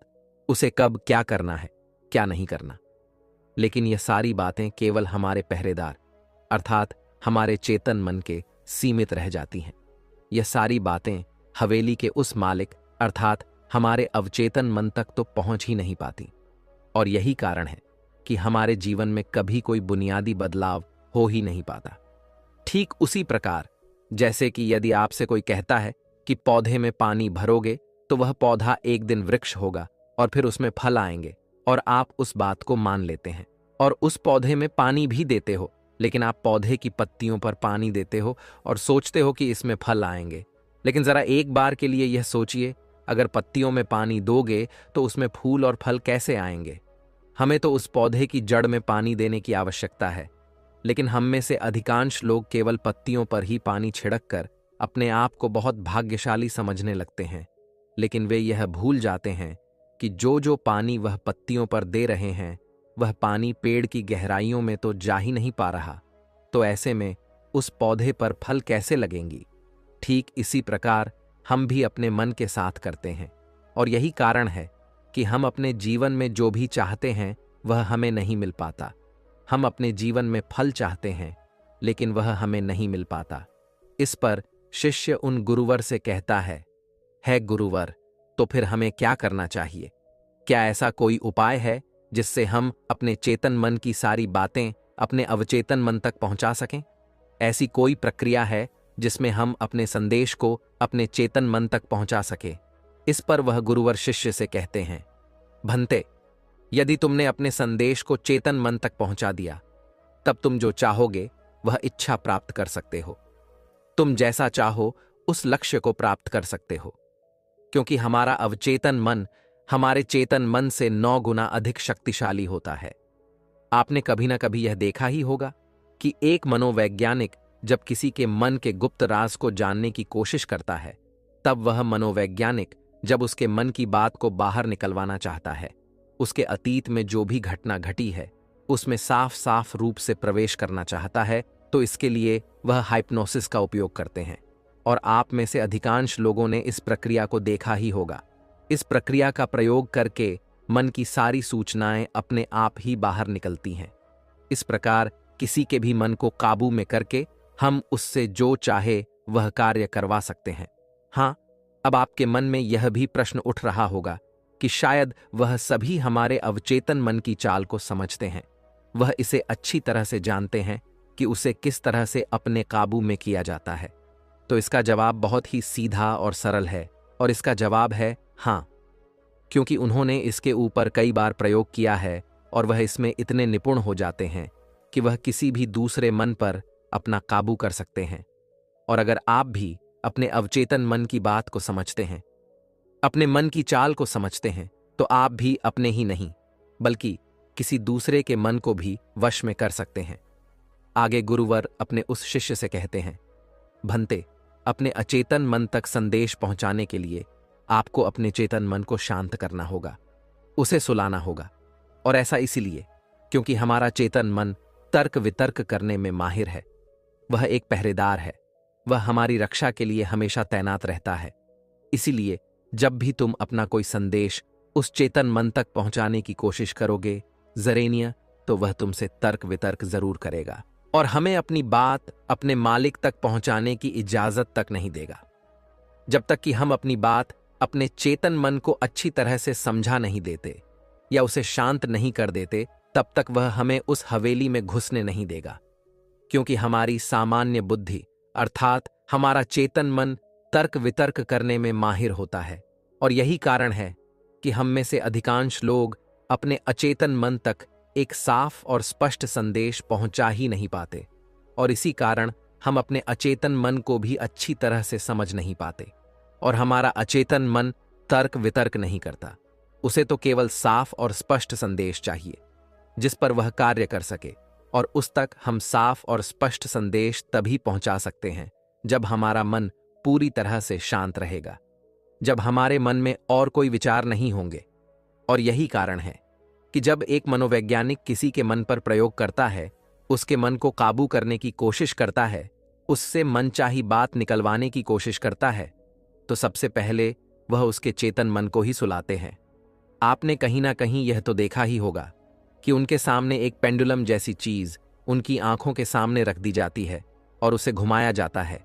उसे कब क्या करना है, क्या नहीं करना। लेकिन यह सारी बातें केवल हमारे पहरेदार, अर्थात हमारे चेतन मन के सीमित रह जाती हैं। यह सारी बातें हवेली के उस मालिक, अर्थात हमारे अवचेतन मन तक तो पहुंच ही नहीं पाती, और यही कारण है कि हमारे जीवन में कभी कोई बुनियादी बदलाव हो ही नहीं पाता। ठीक उसी प्रकार जैसे कि यदि आपसे कोई कहता है कि पौधे में पानी भरोगे तो वह पौधा एक दिन वृक्ष होगा और फिर उसमें फल आएंगे, और आप उस बात को मान लेते हैं और उस पौधे में पानी भी देते हो, लेकिन आप पौधे की पत्तियों पर पानी देते हो और सोचते हो कि इसमें फल आएंगे। लेकिन जरा एक बार के लिए यह सोचिए, अगर पत्तियों में पानी दोगे तो उसमें फूल और फल कैसे आएंगे? हमें तो उस पौधे की जड़ में पानी देने की आवश्यकता है, लेकिन हम में से अधिकांश लोग केवल पत्तियों पर ही पानी छिड़क कर अपने आप को बहुत भाग्यशाली समझने लगते हैं। लेकिन वे यह भूल जाते हैं कि जो जो पानी वह पत्तियों पर दे रहे हैं वह पानी पेड़ की गहराइयों में तो जा ही नहीं पा रहा, तो ऐसे में उस पौधे पर फल कैसे लगेंगी? ठीक इसी प्रकार हम भी अपने मन के साथ करते हैं, और यही कारण है कि हम अपने जीवन में जो भी चाहते हैं वह हमें नहीं मिल पाता। हम अपने जीवन में फल चाहते हैं, लेकिन वह हमें नहीं मिल पाता। इस पर शिष्य उन गुरुवर से कहता है गुरुवर, तो फिर हमें क्या करना चाहिए? क्या ऐसा कोई उपाय है जिससे हम अपने चेतन मन की सारी बातें अपने अवचेतन मन तक पहुंचा सकें? ऐसी कोई प्रक्रिया है जिसमें हम अपने संदेश को अपने चेतन मन तक पहुंचा सके? इस पर वह गुरुवर शिष्य से कहते हैं, भंते, यदि तुमने अपने संदेश को चेतन मन तक पहुंचा दिया, तब तुम जो चाहोगे वह इच्छा प्राप्त कर सकते हो। तुम जैसा चाहो उस लक्ष्य को प्राप्त कर सकते हो, क्योंकि हमारा अवचेतन मन हमारे चेतन मन से 9 गुना अधिक शक्तिशाली होता है। आपने कभी ना कभी यह देखा ही होगा कि एक मनोवैज्ञानिक जब किसी के मन के गुप्त राज को जानने की कोशिश करता है, तब वह मनोवैज्ञानिक जब उसके मन की बात को बाहर निकलवाना चाहता है, उसके अतीत में जो भी घटना घटी है उसमें साफ साफ रूप से प्रवेश करना चाहता है, तो इसके लिए वह हाइप्नोसिस का उपयोग करते हैं। और आप में से अधिकांश लोगों ने इस प्रक्रिया को देखा ही होगा। इस प्रक्रिया का प्रयोग करके मन की सारी सूचनाएं अपने आप ही बाहर निकलती हैं। इस प्रकार किसी के भी मन को काबू में करके हम उससे जो चाहे वह कार्य करवा सकते हैं। हाँ, अब आपके मन में यह भी प्रश्न उठ रहा होगा कि शायद वह सभी हमारे अवचेतन मन की चाल को समझते हैं, वह इसे अच्छी तरह से जानते हैं कि उसे किस तरह से अपने काबू में किया जाता है। तो इसका जवाब बहुत ही सीधा और सरल है, और इसका जवाब है हाँ, क्योंकि उन्होंने इसके ऊपर कई बार प्रयोग किया है और वह इसमें इतने निपुण हो जाते हैं कि वह किसी भी दूसरे मन पर अपना काबू कर सकते हैं। और अगर आप भी अपने अवचेतन मन की बात को समझते हैं, अपने मन की चाल को समझते हैं, तो आप भी अपने ही नहीं बल्कि किसी दूसरे के मन को भी वश में कर सकते हैं। आगे गुरुवर अपने उस शिष्य से कहते हैं, भंते, अपने अचेतन मन तक संदेश पहुंचाने के लिए आपको अपने चेतन मन को शांत करना होगा, उसे सुलाना होगा। और ऐसा इसीलिए क्योंकि हमारा चेतन मन तर्क वितर्क करने में माहिर है। वह एक पहरेदार है, वह हमारी रक्षा के लिए हमेशा तैनात रहता है। इसीलिए जब भी तुम अपना कोई संदेश उस चेतन मन तक पहुंचाने की कोशिश करोगे जरेनिया, तो वह तुमसे तर्क वितर्क जरूर करेगा और हमें अपनी बात अपने मालिक तक पहुंचाने की इजाजत तक नहीं देगा। जब तक कि हम अपनी बात अपने चेतन मन को अच्छी तरह से समझा नहीं देते या उसे शांत नहीं कर देते, तब तक वह हमें उस हवेली में घुसने नहीं देगा। क्योंकि हमारी सामान्य बुद्धि अर्थात हमारा चेतन मन तर्क वितर्क करने में माहिर होता है, और यही कारण है कि हम में से अधिकांश लोग अपने अचेतन मन तक एक साफ और स्पष्ट संदेश पहुंचा ही नहीं पाते, और इसी कारण हम अपने अचेतन मन को भी अच्छी तरह से समझ नहीं पाते। और हमारा अचेतन मन तर्क वितर्क नहीं करता, उसे तो केवल साफ और स्पष्ट संदेश चाहिए जिस पर वह कार्य कर सके। और उस तक हम साफ और स्पष्ट संदेश तभी पहुंचा सकते हैं जब हमारा मन पूरी तरह से शांत रहेगा, जब हमारे मन में और कोई विचार नहीं होंगे। और यही कारण है कि जब एक मनोवैज्ञानिक किसी के मन पर प्रयोग करता है, उसके मन को काबू करने की कोशिश करता है, उससे मनचाही बात निकलवाने की कोशिश करता है, तो सबसे पहले वह उसके चेतन मन को ही सुलाते हैं। आपने कहीं ना कहीं यह तो देखा ही होगा कि उनके सामने एक पेंडुलम जैसी चीज उनकी आंखों के सामने रख दी जाती है और उसे घुमाया जाता है,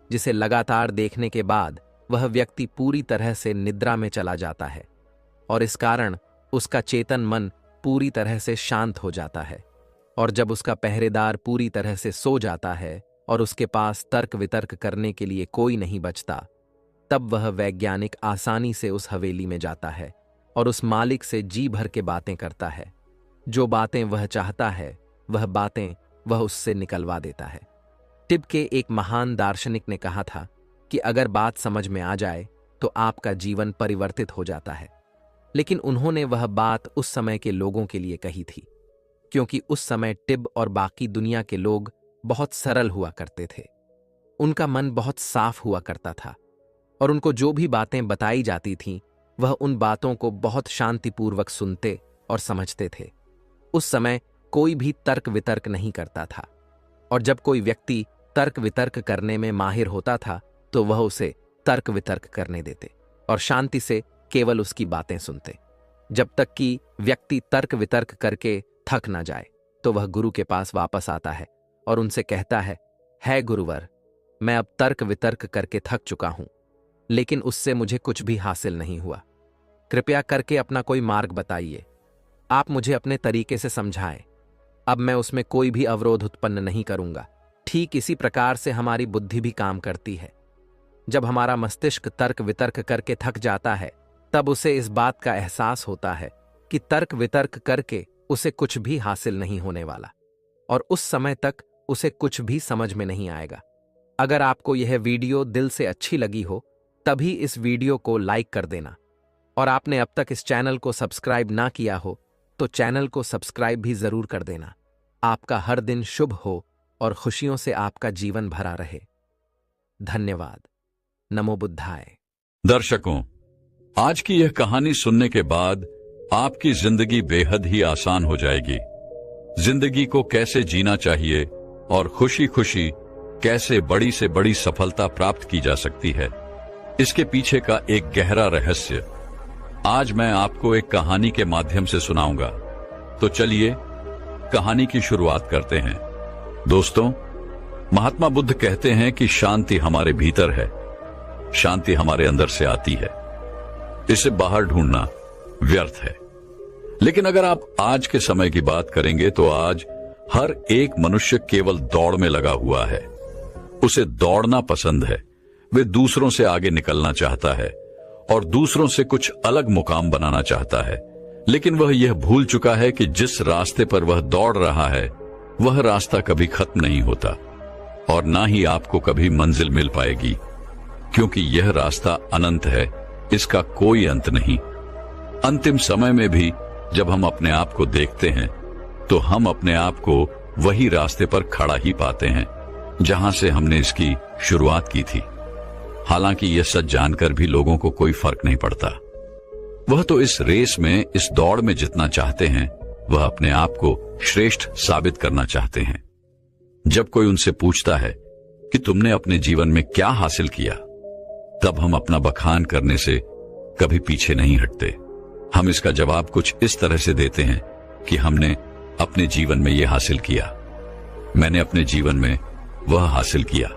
जिसे लगातार देखने के बाद वह व्यक्ति पूरी तरह से निद्रा में चला जाता है, और इस कारण उसका चेतन मन पूरी तरह से शांत हो जाता है। और जब उसका पहरेदार पूरी तरह से सो जाता है और उसके पास तर्क वितर्क करने के लिए कोई नहीं बचता, तब वह वैज्ञानिक आसानी से उस हवेली में जाता है और उस मालिक से जी भर के बातें करता है। जो बातें वह चाहता है वह बातें वह उससे निकलवा देता है। टिब के एक महान दार्शनिक ने कहा था कि अगर बात समझ में आ जाए तो आपका जीवन परिवर्तित हो जाता है। लेकिन उन्होंने वह बात उस समय के लोगों के लिए कही थी, क्योंकि उस समय टिब और बाकी दुनिया के लोग बहुत सरल हुआ करते थे। उनका मन बहुत साफ हुआ करता था और उनको जो भी बातें बताई जाती थीं वह उन बातों को बहुत शांतिपूर्वक सुनते और समझते थे। उस समय कोई भी तर्क वितर्क नहीं करता था, और जब कोई व्यक्ति तर्क वितर्क करने में माहिर होता था तो वह उसे तर्क वितर्क करने देते और शांति से केवल उसकी बातें सुनते, जब तक कि व्यक्ति तर्क वितर्क करके थक ना जाए। तो वह गुरु के पास वापस आता है और उनसे कहता है गुरुवर, मैं अब तर्क वितर्क करके थक चुका हूं, लेकिन उससे मुझे कुछ भी हासिल नहीं हुआ। कृपया करके अपना कोई मार्ग बताइए, आप मुझे अपने तरीके से समझाएं। अब मैं उसमें कोई भी अवरोध उत्पन्न नहीं करूंगा। ठीक इसी प्रकार से हमारी बुद्धि भी काम करती है। जब हमारा मस्तिष्क तर्क वितर्क करके थक जाता है, तब उसे इस बात का एहसास होता है कि तर्क वितर्क करके उसे कुछ भी हासिल नहीं होने वाला, और उस समय तक उसे कुछ भी समझ में नहीं आएगा। अगर आपको यह वीडियो दिल से अच्छी लगी हो तभी इस वीडियो को लाइक कर देना, और आपने अब तक इस चैनल को सब्सक्राइब ना किया हो तो चैनल को सब्सक्राइब भी जरूर कर देना। आपका हर दिन शुभ हो और खुशियों से आपका जीवन भरा रहे। धन्यवाद। नमो बुद्धाय। दर्शकों, आज की यह कहानी सुनने के बाद आपकी जिंदगी बेहद ही आसान हो जाएगी। जिंदगी को कैसे जीना चाहिए और खुशी खुशी कैसे बड़ी से बड़ी सफलता प्राप्त की जा सकती है, इसके पीछे का एक गहरा रहस्य आज मैं आपको एक कहानी के माध्यम से सुनाऊंगा। तो चलिए कहानी की शुरुआत करते हैं। दोस्तों, महात्मा बुद्ध कहते हैं कि शांति हमारे भीतर है, शांति हमारे अंदर से आती है, इसे बाहर ढूंढना व्यर्थ है। लेकिन अगर आप आज के समय की बात करेंगे तो आज हर एक मनुष्य केवल दौड़ में लगा हुआ है। उसे दौड़ना पसंद है, वे दूसरों से आगे निकलना चाहता है और दूसरों से कुछ अलग मुकाम बनाना चाहता है। लेकिन वह यह भूल चुका है कि जिस रास्ते पर वह दौड़ रहा है वह रास्ता कभी खत्म नहीं होता और ना ही आपको कभी मंजिल मिल पाएगी, क्योंकि यह रास्ता अनंत है, इसका कोई अंत नहीं। अंतिम समय में भी जब हम अपने आप को देखते हैं तो हम अपने आप को वही रास्ते पर खड़ा ही पाते हैं जहां से हमने इसकी शुरुआत की थी। हालांकि यह सच जानकर भी लोगों को कोई फर्क नहीं पड़ता। वह तो इस रेस में, इस दौड़ में जितना चाहते हैं वह अपने आप को श्रेष्ठ साबित करना चाहते हैं। जब कोई उनसे पूछता है कि तुमने अपने जीवन में क्या हासिल किया, तब हम अपना बखान करने से कभी पीछे नहीं हटते। हम इसका जवाब कुछ इस तरह से देते हैं कि हमने अपने जीवन में यह हासिल किया, मैंने अपने जीवन में वह हासिल किया,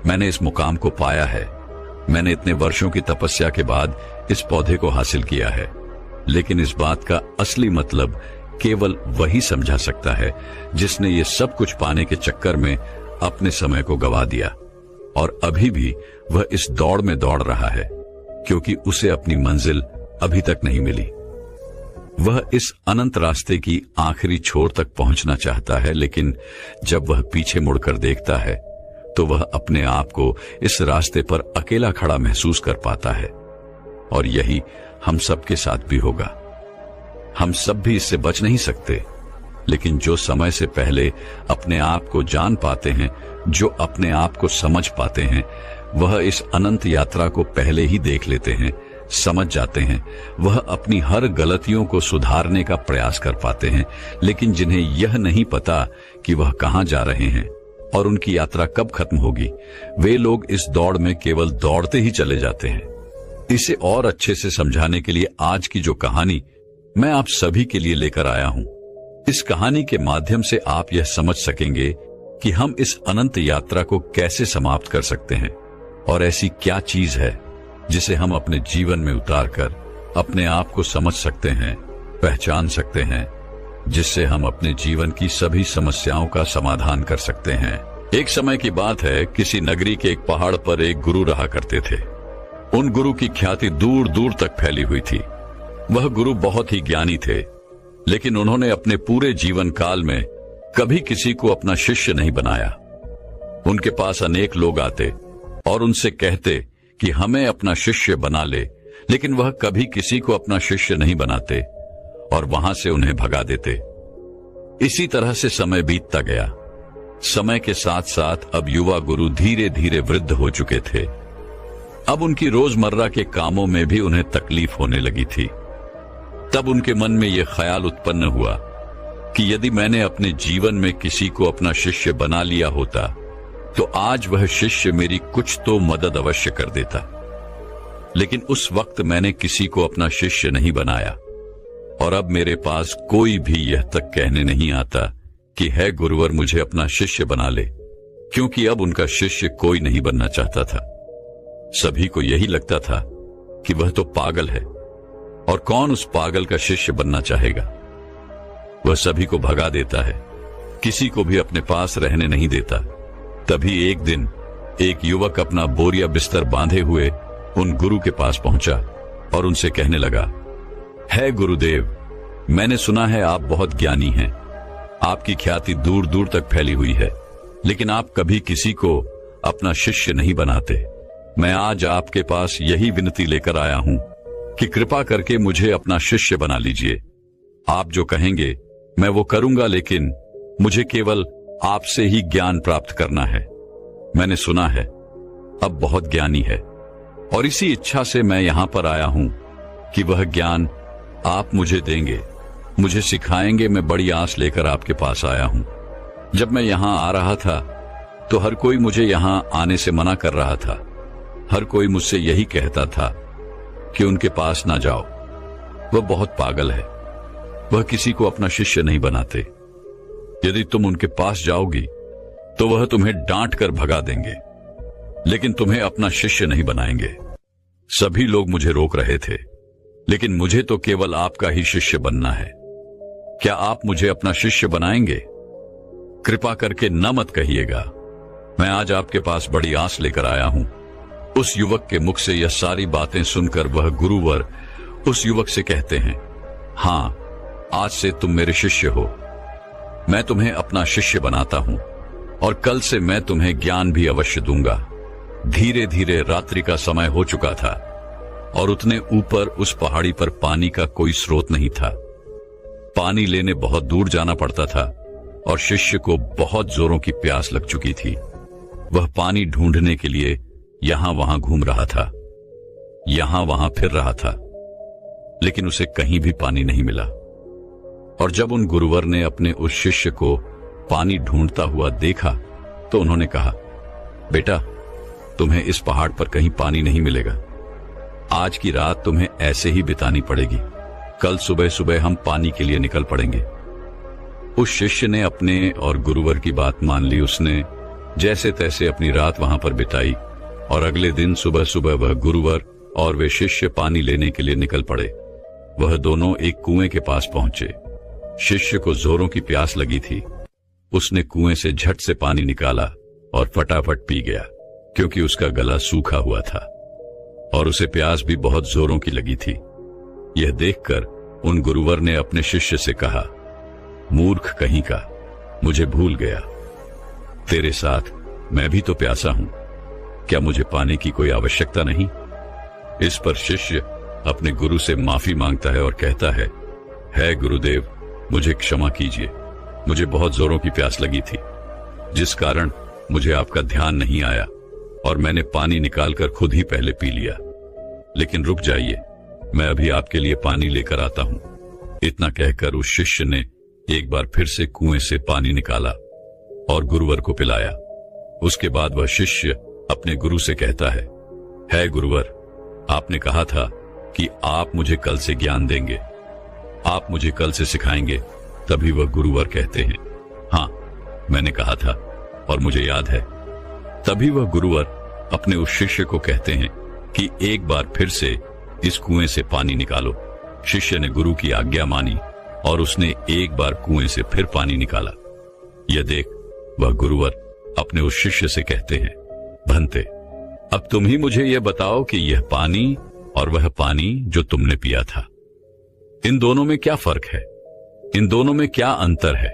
मैंने इस मुकाम को पाया है, मैंने इतने वर्षों की तपस्या के बाद इस पौधे को हासिल किया है। लेकिन इस बात का असली मतलब केवल वही समझा सकता है जिसने ये सब कुछ पाने के चक्कर में अपने समय को गवा दिया और अभी भी वह इस दौड़ में दौड़ रहा है, क्योंकि उसे अपनी मंजिल अभी तक नहीं मिली। वह इस अनंत रास्ते की आखिरी छोर तक पहुंचना चाहता है, लेकिन जब वह पीछे मुड़कर देखता है तो वह अपने आप को इस रास्ते पर अकेला खड़ा महसूस कर पाता है। और यही हम सबके साथ भी होगा। हम सब भी इससे बच नहीं सकते, लेकिन जो समय से पहले अपने आप को जान पाते हैं, जो अपने आप को समझ पाते हैं, वह इस अनंत यात्रा को पहले ही देख लेते हैं, समझ जाते हैं। वह अपनी हर गलतियों को सुधारने का प्रयास कर पाते हैं। लेकिन जिन्हें यह नहीं पता कि वह कहां जा रहे हैं और उनकी यात्रा कब खत्म होगी, वे लोग इस दौड़ में केवल दौड़ते ही चले जाते हैं। इसे और अच्छे से समझाने के लिए आज की जो कहानी मैं आप सभी के लिए लेकर आया हूं, इस कहानी के माध्यम से आप यह समझ सकेंगे कि हम इस अनंत यात्रा को कैसे समाप्त कर सकते हैं और ऐसी क्या चीज है जिसे हम अपने जीवन में उतारकर अपने आप को समझ सकते हैं, पहचान सकते हैं, जिससे हम अपने जीवन की सभी समस्याओं का समाधान कर सकते हैं। एक समय की बात है, किसी नगरी के एक पहाड़ पर एक गुरु रहा करते थे। उन गुरु की ख्याति दूर दूर तक फैली हुई थी। वह गुरु बहुत ही ज्ञानी थे, लेकिन उन्होंने अपने पूरे जीवन काल में कभी किसी को अपना शिष्य नहीं बनाया। उनके पास अनेक लोग आते और उनसे कहते कि हमें अपना शिष्य बना ले, लेकिन वह कभी किसी को अपना शिष्य नहीं बनाते और वहां से उन्हें भगा देते। इसी तरह से समय बीतता गया। समय के साथ साथ अब युवा गुरु धीरे धीरे वृद्ध हो चुके थे। अब उनकी रोजमर्रा के कामों में भी उन्हें तकलीफ होने लगी थी। तब उनके मन में यह ख्याल उत्पन्न हुआ कि यदि मैंने अपने जीवन में किसी को अपना शिष्य बना लिया होता तो आज वह शिष्य मेरी कुछ तो मदद अवश्य कर देता। लेकिन उस वक्त मैंने किसी को अपना शिष्य नहीं बनाया और अब मेरे पास कोई भी यह तक कहने नहीं आता कि है गुरुवर मुझे अपना शिष्य बना ले, क्योंकि अब उनका शिष्य कोई नहीं बनना चाहता था। सभी को यही लगता था कि वह तो पागल है और कौन उस पागल का शिष्य बनना चाहेगा। वह सभी को भगा देता है, किसी को भी अपने पास रहने नहीं देता। तभी एक दिन एक युवक अपना बोरिया बिस्तर बांधे हुए उन गुरु के पास पहुंचा और उनसे कहने लगा, है गुरुदेव, मैंने सुना है आप बहुत ज्ञानी हैं, आपकी ख्याति दूर दूर तक फैली हुई है, लेकिन आप कभी किसी को अपना शिष्य नहीं बनाते। मैं आज आपके पास यही विनती लेकर आया हूं कि कृपा करके मुझे अपना शिष्य बना लीजिए। आप जो कहेंगे मैं वो करूंगा, लेकिन मुझे केवल आपसे ही ज्ञान प्राप्त करना है। मैंने सुना है अब बहुत ज्ञानी है, और इसी इच्छा से मैं यहां पर आया हूं कि वह ज्ञान आप मुझे देंगे, मुझे सिखाएंगे। मैं बड़ी आस लेकर आपके पास आया हूं। जब मैं यहां आ रहा था तो हर कोई मुझे यहां आने से मना कर रहा था। हर कोई मुझसे यही कहता था कि उनके पास ना जाओ, वह बहुत पागल है, वह किसी को अपना शिष्य नहीं बनाते। यदि तुम उनके पास जाओगी तो वह तुम्हें डांट कर भगा देंगे, लेकिन तुम्हें अपना शिष्य नहीं बनाएंगे। सभी लोग मुझे रोक रहे थे, लेकिन मुझे तो केवल आपका ही शिष्य बनना है। क्या आप मुझे अपना शिष्य बनाएंगे? कृपा करके न मत कहिएगा। मैं आज आपके पास बड़ी आस लेकर आया हूं। उस युवक के मुख से यह सारी बातें सुनकर वह गुरुवर उस युवक से कहते हैं, हां, आज से तुम मेरे शिष्य हो। मैं तुम्हें अपना शिष्य बनाता हूं और कल से मैं तुम्हें ज्ञान भी अवश्य दूंगा। धीरे धीरे रात्रि का समय हो चुका था और उतने ऊपर उस पहाड़ी पर पानी का कोई स्रोत नहीं था। पानी लेने बहुत दूर जाना पड़ता था और शिष्य को बहुत जोरों की प्यास लग चुकी थी। वह पानी ढूंढने के लिए यहां वहां घूम रहा था, यहां वहां फिर रहा था, लेकिन उसे कहीं भी पानी नहीं मिला। और जब उन गुरुवर ने अपने उस शिष्य को पानी ढूंढता हुआ देखा तो उन्होंने कहा, बेटा, तुम्हें इस पहाड़ पर कहीं पानी नहीं मिलेगा। आज की रात तुम्हें ऐसे ही बितानी पड़ेगी। कल सुबह सुबह हम पानी के लिए निकल पड़ेंगे। उस शिष्य ने अपने और गुरुवर की बात मान ली। उसने जैसे तैसे अपनी रात वहां पर बिताई और अगले दिन सुबह सुबह वह गुरुवर और वे शिष्य पानी लेने के लिए निकल पड़े। वह दोनों एक कुएं के पास पहुंचे। शिष्य को जोरों की प्यास लगी थी। उसने कुएं से झट से पानी निकाला और फटाफट पी गया, क्योंकि उसका गला सूखा हुआ था और उसे प्यास भी बहुत जोरों की लगी थी। यह देखकर उन गुरुवर ने अपने शिष्य से कहा, मूर्ख कहीं का, मुझे भूल गया। तेरे साथ मैं भी तो प्यासा हूं, क्या मुझे पानी की कोई आवश्यकता नहीं? इस पर शिष्य अपने गुरु से माफी मांगता है और कहता है गुरुदेव, मुझे क्षमा कीजिए। मुझे बहुत जोरों की प्यास लगी थी, जिस कारण मुझे आपका ध्यान नहीं आया और मैंने पानी निकालकर खुद ही पहले पी लिया। लेकिन रुक जाइए, मैं अभी आपके लिए पानी लेकर आता हूं। इतना कहकर उस शिष्य ने एक बार फिर से कुएं से पानी निकाला और गुरुवर को पिलाया। उसके बाद वह शिष्य अपने गुरु से कहता है गुरुवर, आपने कहा था कि आप मुझे कल से ज्ञान देंगे, आप मुझे कल से सिखाएंगे। तभी वह गुरुवर कहते हैं, हां, मैंने कहा था और मुझे याद है। तभी वह गुरुवर अपने उस शिष्य को कहते हैं कि एक बार फिर से इस कुएं से पानी निकालो। शिष्य ने गुरु की आज्ञा मानी और उसने एक बार कुएं से फिर पानी निकाला। यह देख वह गुरुवर अपने उस शिष्य से कहते हैं, भंते, अब तुम ही मुझे यह बताओ कि यह पानी और वह पानी जो तुमने पिया था, इन दोनों में क्या फर्क है? इन दोनों में क्या अंतर है?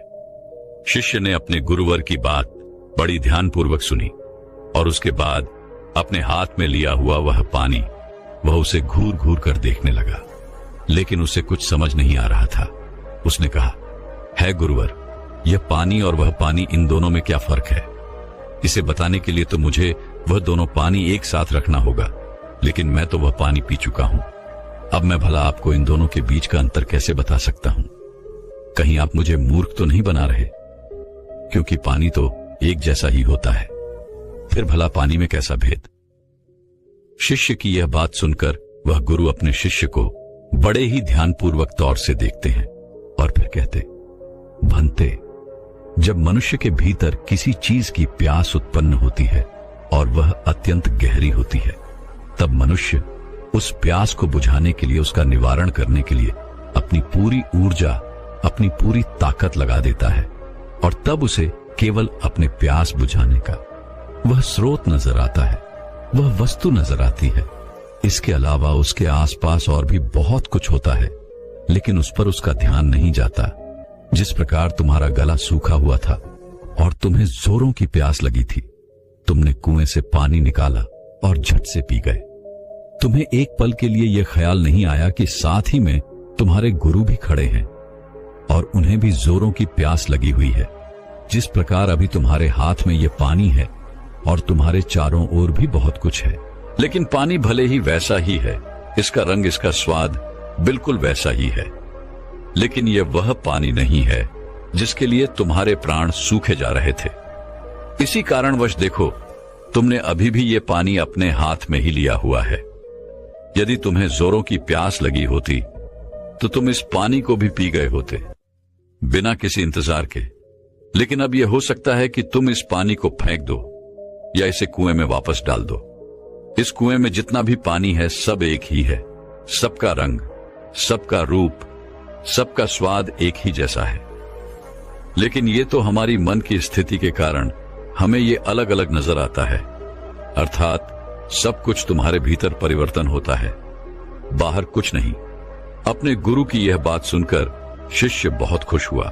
शिष्य ने अपने गुरुवर की बात बड़ी ध्यानपूर्वक सुनी और उसके बाद अपने हाथ में लिया हुआ वह पानी वह उसे घूर घूर कर देखने लगा, लेकिन उसे कुछ समझ नहीं आ रहा था। उसने कहा, है गुरुवर, यह पानी और वह पानी, इन दोनों में क्या फर्क है? इसे बताने के लिए तो मुझे वह दोनों पानी एक साथ रखना होगा, लेकिन मैं तो वह पानी पी चुका हूं। अब मैं भला आपको इन दोनों के बीच का अंतर कैसे बता सकता हूं? कहीं आप मुझे मूर्ख तो नहीं बना रहे? क्योंकि पानी तो एक जैसा ही होता है, फिर भला पानी में कैसा भेद? शिष्य की यह बात सुनकर वह गुरु अपने शिष्य को बड़े ही ध्यानपूर्वक तौर से देखते हैं और फिर कहते, भंते, जब मनुष्य के भीतर किसी चीज की प्यास उत्पन्न होती है और वह अत्यंत गहरी होती है, तब मनुष्य उस प्यास को बुझाने के लिए, उसका निवारण करने के लिए अपनी पूरी ऊर्जा, अपनी पूरी ताकत लगा देता है और तब उसे केवल अपने प्यास बुझाने का वह स्रोत नजर आता है, वह वस्तु नजर आती है। इसके अलावा उसके आसपास और भी बहुत कुछ होता है, लेकिन उस पर उसका ध्यान नहीं जाता। जिस प्रकार तुम्हारा गला सूखा हुआ था और तुम्हें जोरों की प्यास लगी थी, तुमने कुएं से पानी निकाला और झट से पी गए। तुम्हें एक पल के लिए यह ख्याल नहीं आया कि साथ ही में तुम्हारे गुरु भी खड़े हैं और उन्हें भी जोरों की प्यास लगी हुई है। जिस प्रकार अभी तुम्हारे हाथ में ये पानी है और तुम्हारे चारों ओर भी बहुत कुछ है, लेकिन पानी भले ही वैसा ही है, इसका रंग, इसका स्वाद बिल्कुल वैसा ही है, लेकिन यह वह पानी नहीं है जिसके लिए तुम्हारे प्राण सूखे जा रहे थे। इसी कारणवश देखो, तुमने अभी भी ये पानी अपने हाथ में ही लिया हुआ है। यदि तुम्हें जोरों की प्यास लगी होती तो तुम इस पानी को भी पी गए होते, बिना किसी इंतजार के। लेकिन अब यह हो सकता है कि तुम इस पानी को फेंक दो या इसे कुएं में वापस डाल दो। इस कुएं में जितना भी पानी है सब एक ही है, सबका रंग, सबका रूप, सबका स्वाद एक ही जैसा है। लेकिन ये तो हमारी मन की स्थिति के कारण हमें ये अलग अलग नजर आता है। अर्थात सब कुछ तुम्हारे भीतर परिवर्तन होता है, बाहर कुछ नहीं। अपने गुरु की यह बात सुनकर शिष्य बहुत खुश हुआ,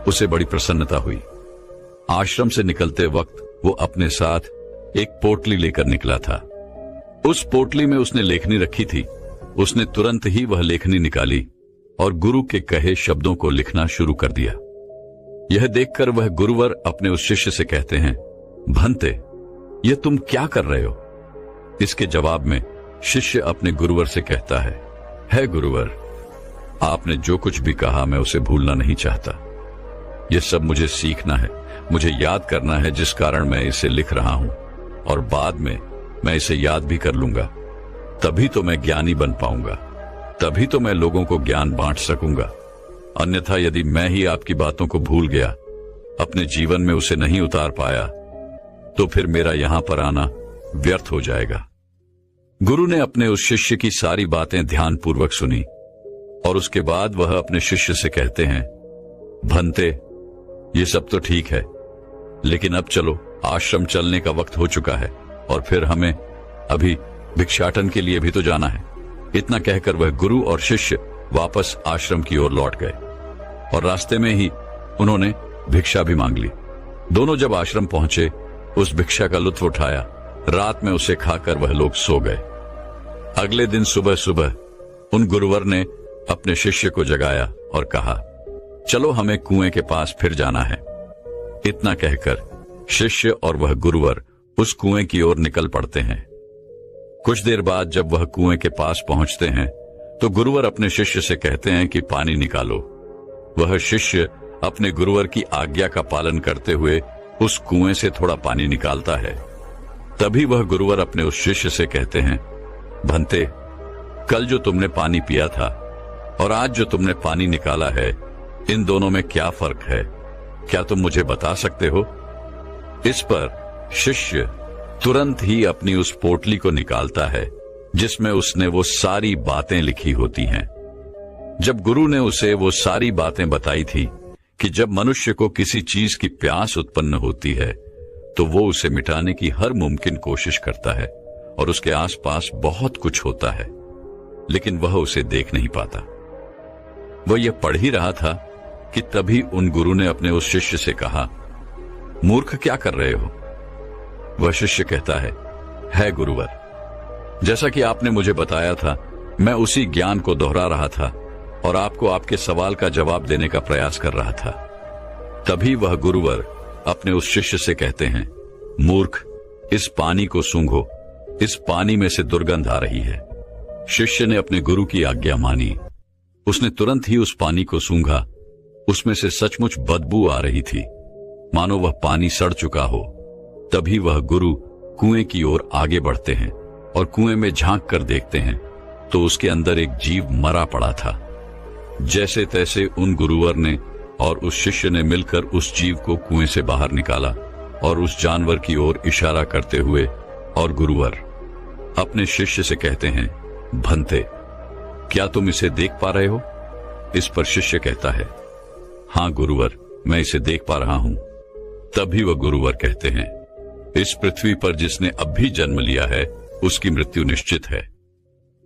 उसे बड़ी प्रसन्नता हुई। आश्रम से निकलते वक्त वो अपने साथ एक पोटली लेकर निकला था। उस पोटली में उसने लेखनी रखी थी। उसने तुरंत ही वह लेखनी निकाली और गुरु के कहे शब्दों को लिखना शुरू कर दिया। यह देखकर वह गुरुवर अपने उस शिष्य से कहते हैं, भंते, यह तुम क्या कर रहे हो? इसके जवाब में शिष्य अपने गुरुवर से कहता है गुरुवर, आपने जो कुछ भी कहा मैं उसे भूलना नहीं चाहता। यह सब मुझे सीखना है, मुझे याद करना है, जिस कारण मैं इसे लिख रहा हूं, और बाद में मैं इसे याद भी कर लूंगा। तभी तो मैं ज्ञानी बन पाऊंगा, तभी तो मैं लोगों को ज्ञान बांट सकूंगा। अन्यथा यदि मैं ही आपकी बातों को भूल गया, अपने जीवन में उसे नहीं उतार पाया, तो फिर मेरा यहां पर आना व्यर्थ हो जाएगा। गुरु ने अपने उस शिष्य की सारी बातें ध्यानपूर्वक सुनी और उसके बाद वह अपने शिष्य से कहते हैं, भंते, ये सब तो ठीक है, लेकिन अब चलो, आश्रम चलने का वक्त हो चुका है और फिर हमें अभी भिक्षाटन के लिए भी तो जाना है। इतना कहकर वह गुरु और शिष्य वापस आश्रम की ओर लौट गए और रास्ते में ही उन्होंने भिक्षा भी मांग ली। दोनों जब आश्रम पहुंचे, उस भिक्षा का लुत्फ उठाया। रात में उसे खाकर वह लोग सो गए। अगले दिन सुबह सुबह उन गुरुवर ने अपने शिष्य को जगाया और कहा, चलो हमें कुएं के पास फिर जाना है। इतना कहकर शिष्य और वह गुरुवर उस कुएं की ओर निकल पड़ते हैं। कुछ देर बाद जब वह कुएं के पास पहुंचते हैं तो गुरुवर अपने शिष्य से कहते हैं कि पानी निकालो। वह शिष्य अपने गुरुवर की आज्ञा का पालन करते हुए उस कुएं से थोड़ा पानी निकालता है। तभी वह गुरुवर अपने उस शिष्य से कहते हैं, भंते, कल जो तुमने पानी पिया था और आज जो तुमने पानी निकाला है, इन दोनों में क्या फर्क है? क्या तुम मुझे बता सकते हो? इस पर शिष्य तुरंत ही अपनी उस पोटली को निकालता है जिसमें उसने वो सारी बातें लिखी होती हैं। जब गुरु ने उसे वो सारी बातें बताई थी कि जब मनुष्य को किसी चीज की प्यास उत्पन्न होती है तो वो उसे मिटाने की हर मुमकिन कोशिश करता है और उसके आसपास बहुत कुछ होता है, लेकिन वह उसे देख नहीं पाता। वह यह पढ़ ही रहा था कि तभी उन गुरु ने अपने उस शिष्य से कहा, मूर्ख, क्या कर रहे हो? वह शिष्य कहता है गुरुवर, जैसा कि आपने मुझे बताया था, मैं उसी ज्ञान को दोहरा रहा था और आपको आपके सवाल का जवाब देने का प्रयास कर रहा था। तभी वह गुरुवर अपने उस शिष्य से कहते हैं, मूर्ख, इस पानी को सूंघो, इस पानी में से दुर्गंध आ रही है। शिष्य ने अपने गुरु की आज्ञा मानी। उसने तुरंत ही उस पानी को सूंघा। उसमें से सचमुच बदबू आ रही थी, मानो वह पानी सड़ चुका हो। तभी वह गुरु कुएं की ओर आगे बढ़ते हैं और कुएं में झांक कर देखते हैं तो उसके अंदर एक जीव मरा पड़ा था। जैसे तैसे उन गुरुवर ने और उस शिष्य ने मिलकर उस जीव को कुएं से बाहर निकाला और उस जानवर की ओर इशारा करते हुए और गुरुवर अपने शिष्य से कहते हैं, भंते, क्या तुम इसे देख पा रहे हो? इस पर शिष्य कहता है, हां गुरुवर, मैं इसे देख पा रहा हूं। तभी वह गुरुवर कहते हैं, इस पृथ्वी पर जिसने अब भी जन्म लिया है उसकी मृत्यु निश्चित है।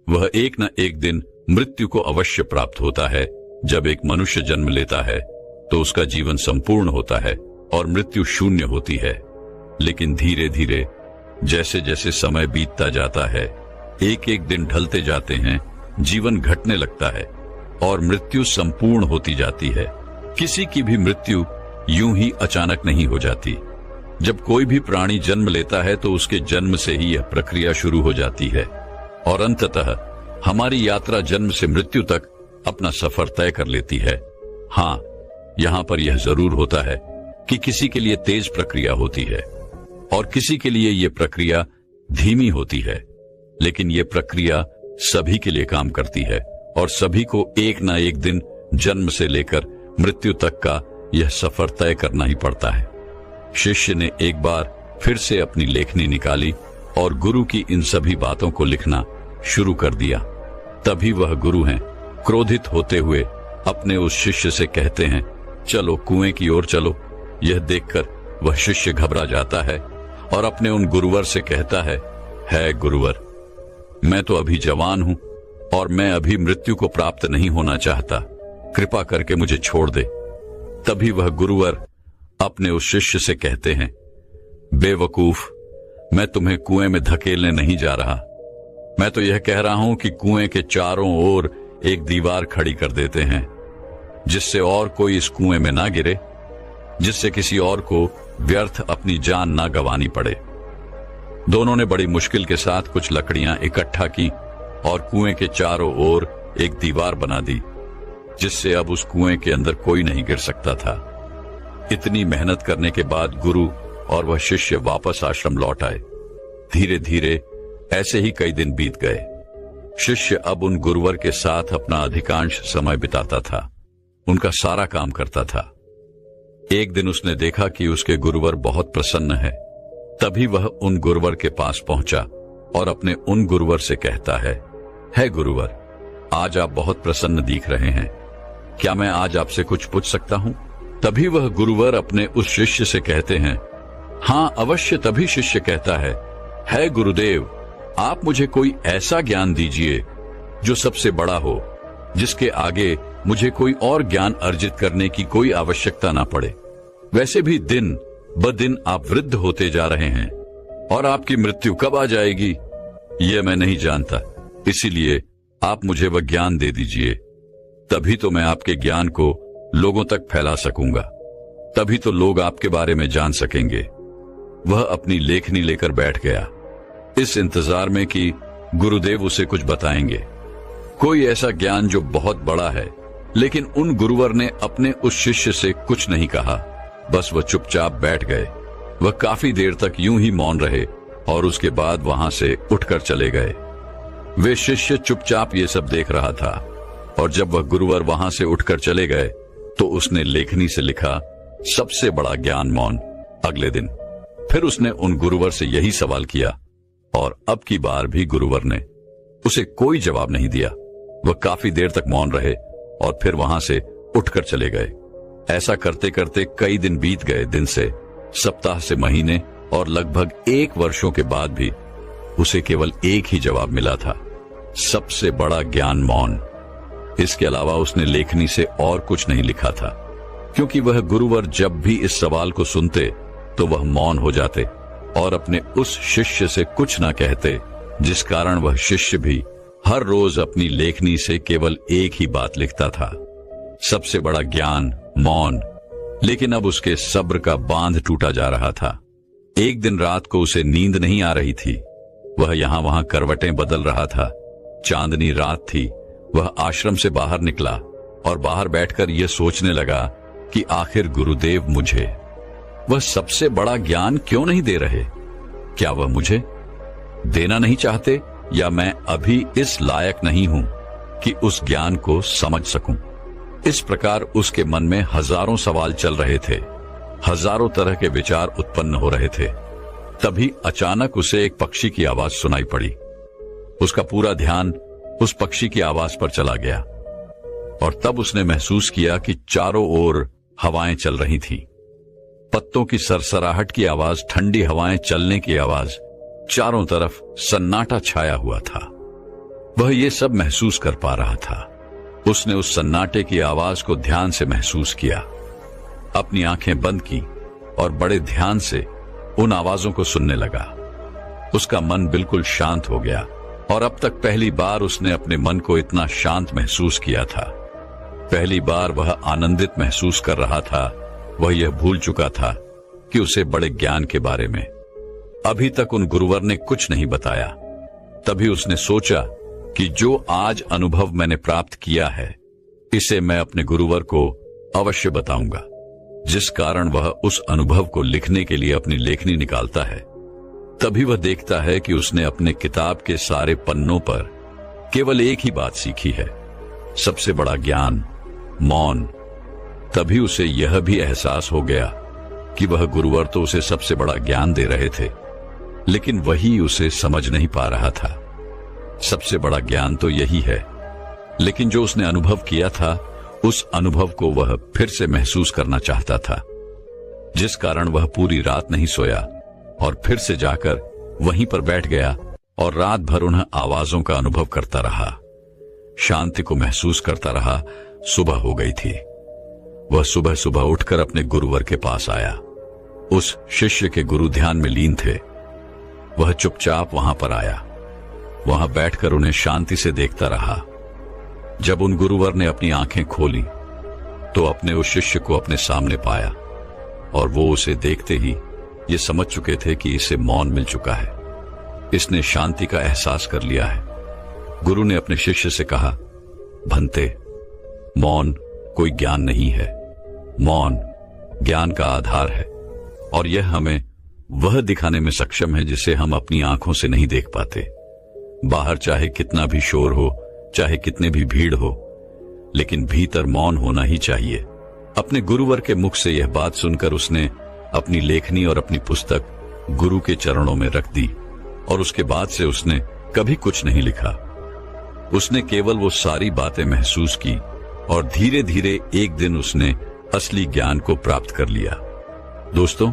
वह एक न एक दिन मृत्यु को अवश्य प्राप्त होता है। जब एक मनुष्य जन्म लेता है तो उसका जीवन संपूर्ण होता है और मृत्यु शून्य होती है। लेकिन धीरे धीरे जैसे जैसे समय बीतता जाता है, एक एक दिन ढलते जाते हैं, जीवन घटने लगता है और मृत्यु संपूर्ण होती जाती है। किसी की भी मृत्यु यूं ही अचानक नहीं हो जाती। जब कोई भी प्राणी जन्म लेता है तो उसके जन्म से ही यह प्रक्रिया शुरू हो जाती है और अंततः हमारी यात्रा जन्म से मृत्यु तक अपना सफर तय कर लेती है। हाँ, यहाँ पर यह जरूर होता है कि किसी के लिए तेज प्रक्रिया होती है और किसी के लिए यह प्रक्रिया धीमी होती है, लेकिन यह प्रक्रिया सभी के लिए काम करती है और सभी को एक ना एक दिन जन्म से लेकर मृत्यु तक का यह सफर तय करना ही पड़ता है। शिष्य ने एक बार फिर से अपनी लेखनी निकाली और गुरु की इन सभी बातों को लिखना शुरू कर दिया। तभी वह गुरु हैं, क्रोधित होते हुए अपने उस शिष्य से कहते हैं, चलो कुएं की ओर चलो। यह देखकर वह शिष्य घबरा जाता है और अपने उन गुरुवर से कहता है गुरुवर, मैं तो अभी जवान हूं और मैं अभी मृत्यु को प्राप्त नहीं होना चाहता, कृपा करके मुझे छोड़ दे। तभी वह गुरुवर अपने उस शिष्य से कहते हैं, बेवकूफ, मैं तुम्हें कुएं में धकेलने नहीं जा रहा। मैं तो यह कह रहा हूं कि कुएं के चारों ओर एक दीवार खड़ी कर देते हैं, जिससे और कोई इस कुएं में ना गिरे, जिससे किसी और को व्यर्थ अपनी जान ना गंवानी पड़े। दोनों ने बड़ी मुश्किल के साथ कुछ लकड़ियां इकट्ठा की और कुएं के चारों ओर एक दीवार बना दी, जिससे अब उस कुएं के अंदर कोई नहीं गिर सकता था। इतनी मेहनत करने के बाद गुरु और वह शिष्य वापस आश्रम लौट आए। धीरे धीरे ऐसे ही कई दिन बीत गए। शिष्य अब उन गुरुवर के साथ अपना अधिकांश समय बिताता था, उनका सारा काम करता था। एक दिन उसने देखा कि उसके गुरुवर बहुत प्रसन्न है। तभी वह उन गुरुवर के पास पहुंचा और अपने उन गुरुवर से कहता है गुरुवर, आज आप बहुत प्रसन्न दिख रहे हैं, क्या मैं आज आपसे कुछ पूछ सकता हूं? तभी वह गुरुवर अपने उस शिष्य से कहते हैं, हाँ अवश्य। तभी शिष्य कहता है गुरुदेव, आप मुझे कोई ऐसा ज्ञान दीजिए जो सबसे बड़ा हो, जिसके आगे मुझे कोई और ज्ञान अर्जित करने की कोई आवश्यकता ना पड़े। वैसे भी दिन ब दिन आप वृद्ध होते जा रहे हैं और आपकी मृत्यु कब आ जाएगी यह मैं नहीं जानता, इसीलिए आप मुझे वह ज्ञान दे दीजिए। तभी तो मैं आपके ज्ञान को लोगों तक फैला सकूंगा, तभी तो लोग आपके बारे में जान सकेंगे। वह अपनी लेखनी लेकर बैठ गया, इस इंतजार में कि गुरुदेव उसे कुछ बताएंगे, कोई ऐसा ज्ञान जो बहुत बड़ा है। लेकिन उन गुरुवर ने अपने उस शिष्य से कुछ नहीं कहा, बस वह चुपचाप बैठ गए। वह काफी देर तक यूं ही मौन रहे और उसके बाद वहां से उठकर चले गए। वे शिष्य चुपचाप ये सब देख रहा था और जब वह गुरुवर वहां से उठकर चले गए तो उसने लेखनी से लिखा, सबसे बड़ा ज्ञान मौन। अगले दिन फिर उसने उन गुरुवर से यही सवाल किया और अब की बार भी गुरुवर ने उसे कोई जवाब नहीं दिया। वह काफी देर तक मौन रहे और फिर वहां से उठकर चले गए। ऐसा करते करते कई दिन बीत गए। दिन से सप्ताह से महीने और लगभग 1 वर्षों के बाद भी उसे केवल एक ही जवाब मिला था, सबसे बड़ा ज्ञान मौन। इसके अलावा उसने लेखनी से और कुछ नहीं लिखा था, क्योंकि वह गुरुवर जब भी इस सवाल को सुनते तो वह मौन हो जाते और अपने उस शिष्य से कुछ न कहते, जिस कारण वह शिष्य भी हर रोज अपनी लेखनी से केवल एक ही बात लिखता था, सबसे बड़ा ज्ञान मौन। लेकिन अब उसके सब्र का बांध टूटा जा रहा था। एक दिन रात को उसे नींद नहीं आ रही थी। वह यहां वहां करवटें बदल रहा था। चांदनी रात थी। वह आश्रम से बाहर निकला और बाहर बैठकर यह सोचने लगा कि आखिर गुरुदेव मुझे वह सबसे बड़ा ज्ञान क्यों नहीं दे रहे? क्या वह मुझे देना नहीं चाहते, या मैं अभी इस लायक नहीं हूं कि उस ज्ञान को समझ सकूं? इस प्रकार उसके मन में हजारों सवाल चल रहे थे, हजारों तरह के विचार उत्पन्न हो रहे थे। तभी अचानक उसे एक पक्षी की आवाज सुनाई पड़ी। उसका पूरा ध्यान उस पक्षी की आवाज पर चला गया और तब उसने महसूस किया कि चारों ओर हवाएं चल रही थीं। पत्तों की सरसराहट की आवाज, ठंडी हवाएं चलने की आवाज, चारों तरफ सन्नाटा छाया हुआ था। वह ये सब महसूस कर पा रहा था। उसने उस सन्नाटे की आवाज को ध्यान से महसूस किया, अपनी आंखें बंद की और बड़े ध्यान से उन आवाजों को सुनने लगा। उसका मन बिल्कुल शांत हो गया और अब तक पहली बार उसने अपने मन को इतना शांत महसूस किया था। पहली बार वह आनंदित महसूस कर रहा था। वह यह भूल चुका था कि उसे बड़े ज्ञान के बारे में अभी तक उन गुरुवर ने कुछ नहीं बताया। तभी उसने सोचा कि जो आज अनुभव मैंने प्राप्त किया है, इसे मैं अपने गुरुवर को अवश्य बताऊंगा। जिस कारण वह उस अनुभव को लिखने के लिए अपनी लेखनी निकालता है, तभी वह देखता है कि उसने अपने किताब के सारे पन्नों पर केवल एक ही बात सीखी है, सबसे बड़ा ज्ञान, मौन। तभी उसे यह भी एहसास हो गया कि वह गुरुवर तो उसे सबसे बड़ा ज्ञान दे रहे थे, लेकिन वही उसे समझ नहीं पा रहा था। सबसे बड़ा ज्ञान तो यही है, लेकिन जो उसने अनुभव किया था, उस अनुभव को वह फिर से महसूस करना चाहता था, जिस कारण वह पूरी रात नहीं सोया और फिर से जाकर वहीं पर बैठ गया और रात भर उन आवाजों का अनुभव करता रहा, शांति को महसूस करता रहा। सुबह हो गई थी। वह सुबह सुबह उठकर अपने गुरुवर के पास आया। उस शिष्य के गुरु ध्यान में लीन थे। वह चुपचाप वहां पर आया। वहां बैठकर उन्हें शांति से देखता रहा। जब उन गुरुवर ने अपनी आंखें खोली तो अपने उस शिष्य को अपने सामने पाया और वो उसे देखते ही ये समझ चुके थे कि इसे मौन मिल चुका है, इसने शांति का एहसास कर लिया है। गुरु ने अपने शिष्य से कहा, भंते, मौन कोई ज्ञान नहीं है, मौन ज्ञान का आधार है और यह हमें वह दिखाने में सक्षम है जिसे हम अपनी आंखों से नहीं देख पाते। बाहर चाहे कितना भी शोर हो, चाहे कितने भी भीड़ हो, लेकिन भीतर मौन होना ही चाहिए। अपने गुरुवर के मुख से यह बात सुनकर उसने अपनी लेखनी और अपनी पुस्तक गुरु के चरणों में रख दी और उसके बाद से उसने कभी कुछ नहीं लिखा। उसने केवल वो सारी बातें महसूस की और धीरे धीरे एक दिन उसने असली ज्ञान को प्राप्त कर लिया। दोस्तों,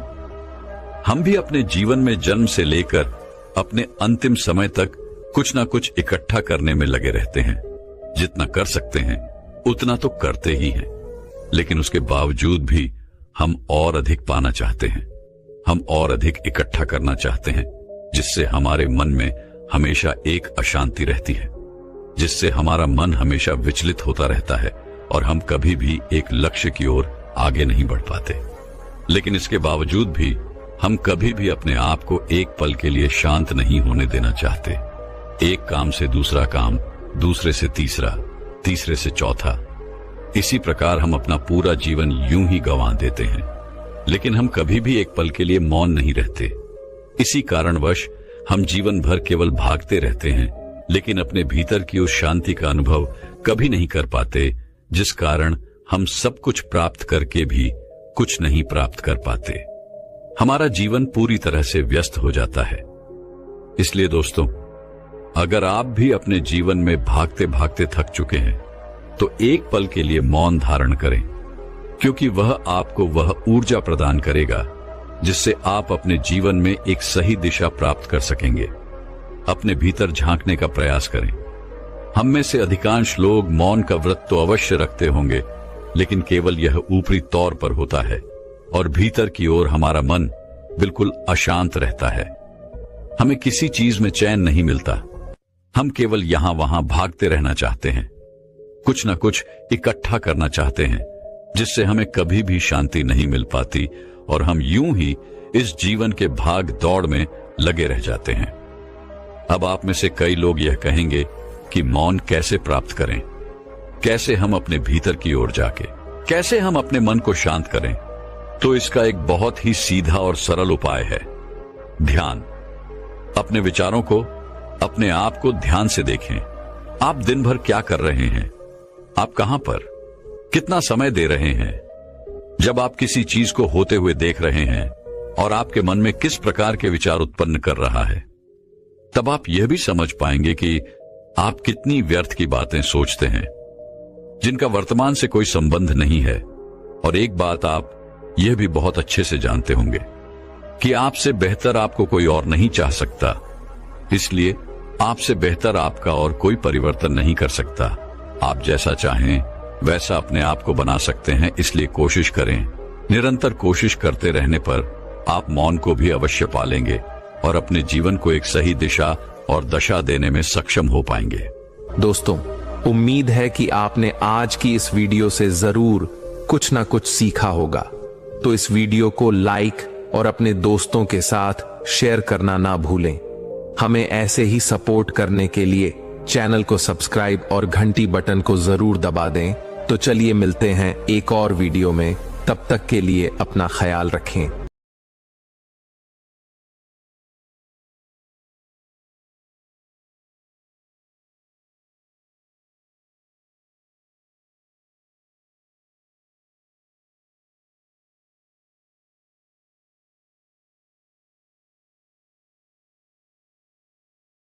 हम भी अपने जीवन में जन्म से लेकर अपने अंतिम समय तक कुछ ना कुछ इकट्ठा करने में लगे रहते हैं। जितना कर सकते हैं उतना तो करते ही हैं, लेकिन उसके बावजूद भी हम और अधिक पाना चाहते हैं। हम और अधिक इकट्ठा करना चाहते हैं, जिससे हमारे मन में हमेशा एक अशांति रहती है, जिससे हमारा मन हमेशा विचलित होता रहता है और हम कभी भी एक लक्ष्य की ओर आगे नहीं बढ़ पाते। लेकिन इसके बावजूद भी हम कभी भी अपने आप को एक पल के लिए शांत नहीं होने देना चाहते। एक काम से दूसरा काम, दूसरे से तीसरा, तीसरे से चौथा, इसी प्रकार हम अपना पूरा जीवन यूं ही गंवा देते हैं, लेकिन हम कभी भी एक पल के लिए मौन नहीं रहते। इसी कारणवश हम जीवन भर केवल भागते रहते हैं, लेकिन अपने भीतर की उस शांति का अनुभव कभी नहीं कर पाते, जिस कारण हम सब कुछ प्राप्त करके भी कुछ नहीं प्राप्त कर पाते। हमारा जीवन पूरी तरह से व्यस्त हो जाता है। इसलिए दोस्तों, अगर आप भी अपने जीवन में भागते भागते थक चुके हैं, तो एक पल के लिए मौन धारण करें, क्योंकि वह आपको वह ऊर्जा प्रदान करेगा जिससे आप अपने जीवन में एक सही दिशा प्राप्त कर सकेंगे। अपने भीतर झांकने का प्रयास करें। हम में से अधिकांश लोग मौन का व्रत तो अवश्य रखते होंगे, लेकिन केवल यह ऊपरी तौर पर होता है और भीतर की ओर हमारा मन बिल्कुल अशांत रहता है। हमें किसी चीज में चैन नहीं मिलता। हम केवल यहां वहां भागते रहना चाहते हैं, कुछ न कुछ इकट्ठा करना चाहते हैं, जिससे हमें कभी भी शांति नहीं मिल पाती और हम यूं ही इस जीवन के भाग दौड़ में लगे रह जाते हैं। अब आप में से कई लोग यह कहेंगे कि मौन कैसे प्राप्त करें, कैसे हम अपने भीतर की ओर जाके, कैसे हम अपने मन को शांत करें। तो इसका एक बहुत ही सीधा और सरल उपाय है, ध्यान। अपने विचारों को, अपने आप को ध्यान से देखें। आप दिन भर क्या कर रहे हैं, आप कहां पर, कितना समय दे रहे हैं। जब आप किसी चीज को होते हुए देख रहे हैं और आपके मन में किस प्रकार के विचार उत्पन्न कर रहा है, तब आप यह भी समझ पाएंगे कि आप कितनी व्यर्थ की बातें सोचते हैं, जिनका वर्तमान से कोई संबंध नहीं है। और एक बात आप यह भी बहुत अच्छे से जानते होंगे कि आपसे बेहतर आपको कोई और नहीं चाह सकता, इसलिए आपसे बेहतर आपका और कोई परिवर्तन नहीं कर सकता। आप जैसा चाहें वैसा अपने आप को बना सकते हैं, इसलिए कोशिश करें। निरंतर कोशिश करते रहने पर आप मौन को भी अवश्य पालेंगे और अपने जीवन को एक सही दिशा और दशा देने में सक्षम हो पाएंगे। दोस्तों, उम्मीद है कि आपने आज की इस वीडियो से जरूर कुछ ना कुछ सीखा होगा। तो इस वीडियो को लाइक और अपने दोस्तों के साथ शेयर करना ना भूलें। हमें ऐसे ही सपोर्ट करने के लिए चैनल को सब्सक्राइब और घंटी बटन को जरूर दबा दें। तो चलिए मिलते हैं एक और वीडियो में, तब तक के लिए अपना ख्याल रखें।